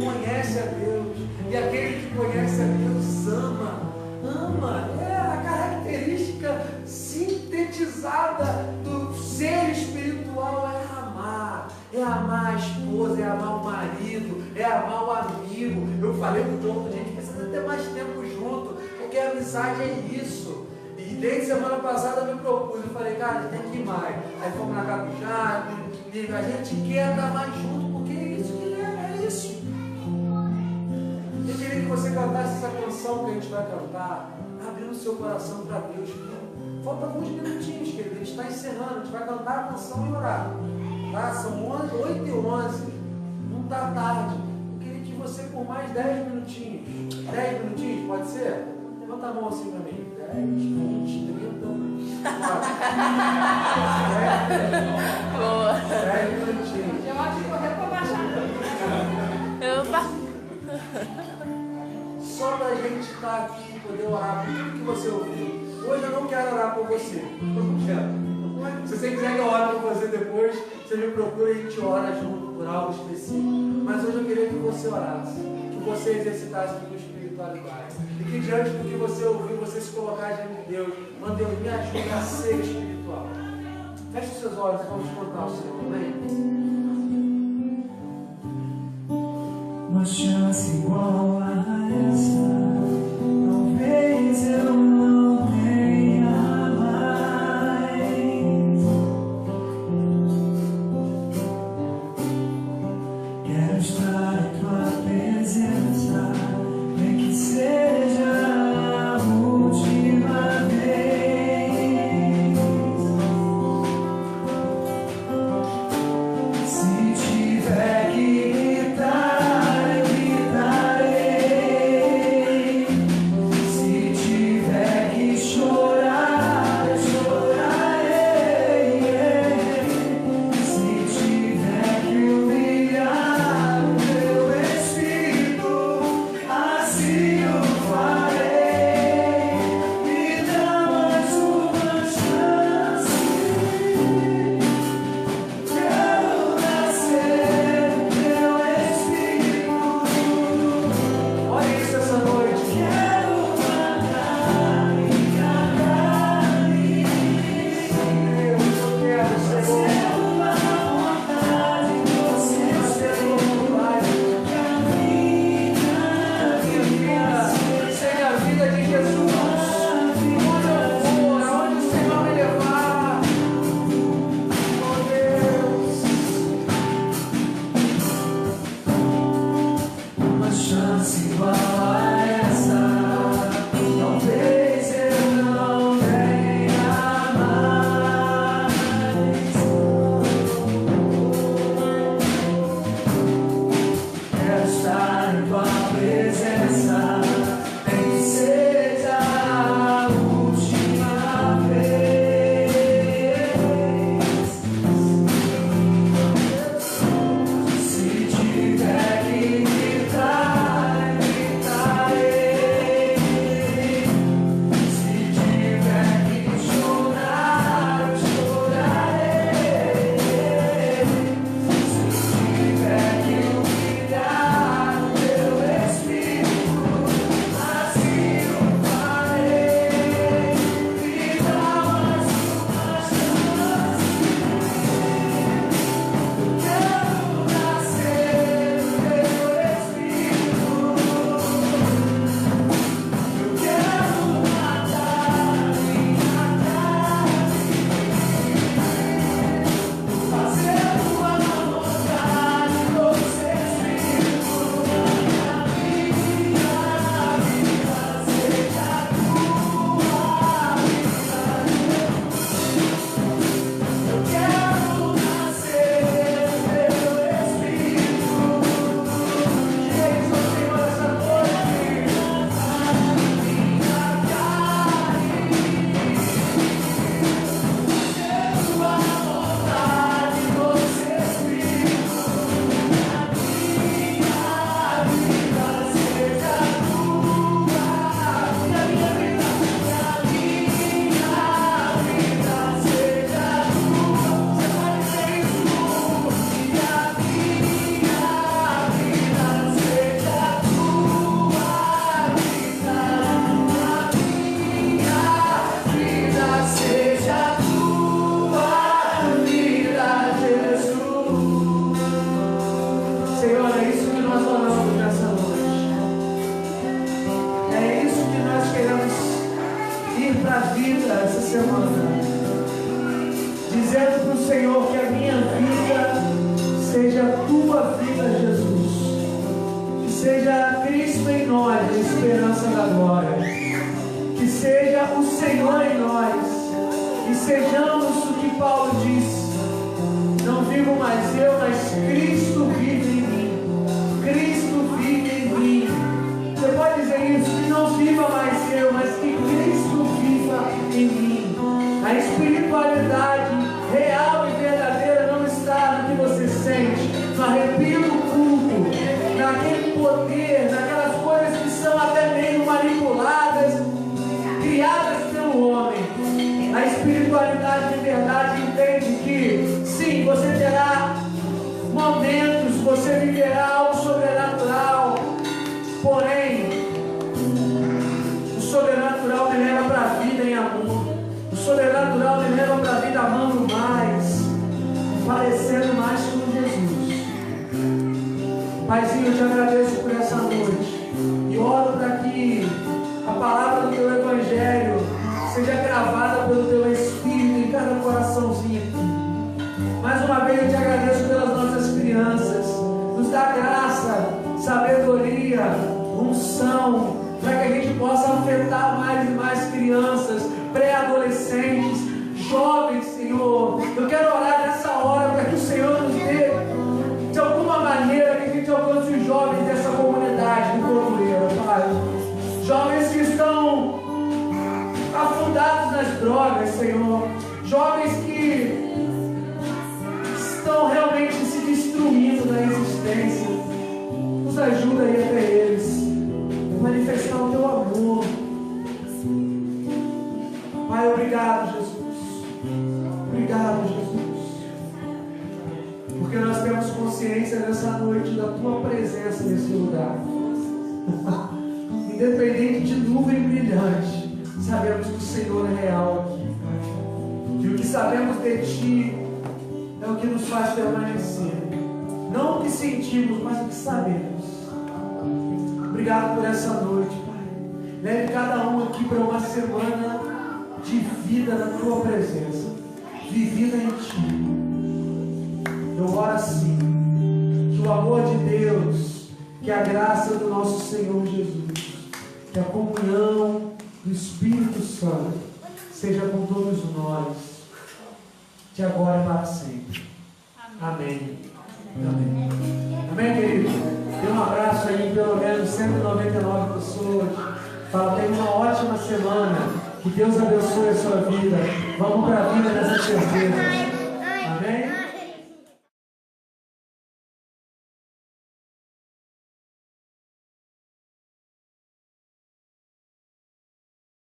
conhece a Deus. E aquele que conhece a Deus ama. Ama é a característica sintetizada do ser espiritual, é amar. É amar a esposa, é amar o marido, é amar o amigo. Eu falei pro Tom, gente, precisa ter mais tempo junto, porque a amizade é isso. E desde semana passada eu me propus, eu falei, cara, a gente tem que ir mais. Aí fomos na Cabujá, a gente quer estar mais junto, porque é isso que é isso. Eu queria que você cantasse essa canção que a gente vai cantar, abrindo o seu coração para Deus. Falta alguns minutinhos, querido, a gente está encerrando, a gente vai cantar a canção e orar. Tá? São 8h11, não está tarde. Eu queria que você, por mais 10 minutinhos, 10 minutinhos, pode ser? Levanta a mão assim para mim. 10, 20, 30, 10 minutinhos. Eu acho que correr para baixar. Só para a gente estar aqui e poder orar por tudo que você ouviu. Hoje eu não quero orar por você. Eu não quero. Se você quiser que eu ore por você depois, você me procura e a gente ora junto por algo específico. Mas hoje eu queria que você orasse, que você exercitasse a sua espiritualidade. E que diante do que você ouviu, você se colocar diante de Deus. Mano, Deus, me ajuda a ser espiritual. Feche os seus olhos e vamos cantar o Senhor, amém? Uma chance igual a essa, talvez eu não tenha mais. Quero estar em tua presença, nem que seja a última vez. Se tiver que semana, dizendo para o Senhor que a minha vida seja a tua vida, Jesus. Que seja Cristo em nós, a esperança da glória. Que seja o Senhor em nós. E sejamos o que Paulo disse: não vivo mais eu, mas Cristo vive em mim. Cristo vive em mim. Você pode dizer isso? Que não viva mais eu, mas que Cristo viva em mim. A espiritualidade real e verdadeira não está no que você sente, no arrepio do culto, naquele poder, naquelas coisas que são até meio manipuladas, criadas pelo homem. A espiritualidade de verdade entende que, sim, você terá momentos, você viverá algo sobrenatural, porém, o sobrenatural me leva para a vida em amor. O sobrenatural me leva para a vida amando mais, parecendo mais com Jesus. Paizinho, eu te agradeço por essa noite e oro para que a palavra do teu Evangelho seja gravada pelo teu Espírito em cada coraçãozinho aqui. Mais uma vez eu te agradeço pelas nossas crianças. Nos dá graça, sabedoria, unção, para que a gente possa afetar mais e mais crianças, pré-adolescentes, jovens, Senhor. Eu quero orar nessa hora para que o Senhor nos dê, de alguma maneira, que a gente alcance os jovens dessa comunidade do Cotoeira, Pai. Jovens que estão afundados nas drogas, Senhor. Jovens que estão realmente se destruindo na existência. Nos ajuda aí até eles, manifestar o teu amor. Pai, obrigado, Jesus. Obrigado, Jesus. Porque nós temos consciência nessa noite da tua presença nesse lugar. Independente de nuvem brilhante, sabemos que o Senhor é real aqui. E o que sabemos de ti é o que nos faz permanecer. Não o que sentimos, mas o que sabemos. Obrigado por essa noite, Pai. Leve cada um aqui para uma semana de vida na tua presença, vivida em ti. Eu oro assim, que o amor de Deus, que a graça do nosso Senhor Jesus, que a comunhão do Espírito Santo seja com todos nós, de agora e para sempre. Amém. Amém. Amém, querido? Dê um abraço aí, pelo menos 199 pessoas. Fala, tenha uma ótima semana. Que Deus abençoe a sua vida. Vamos para a vida nessa certeza.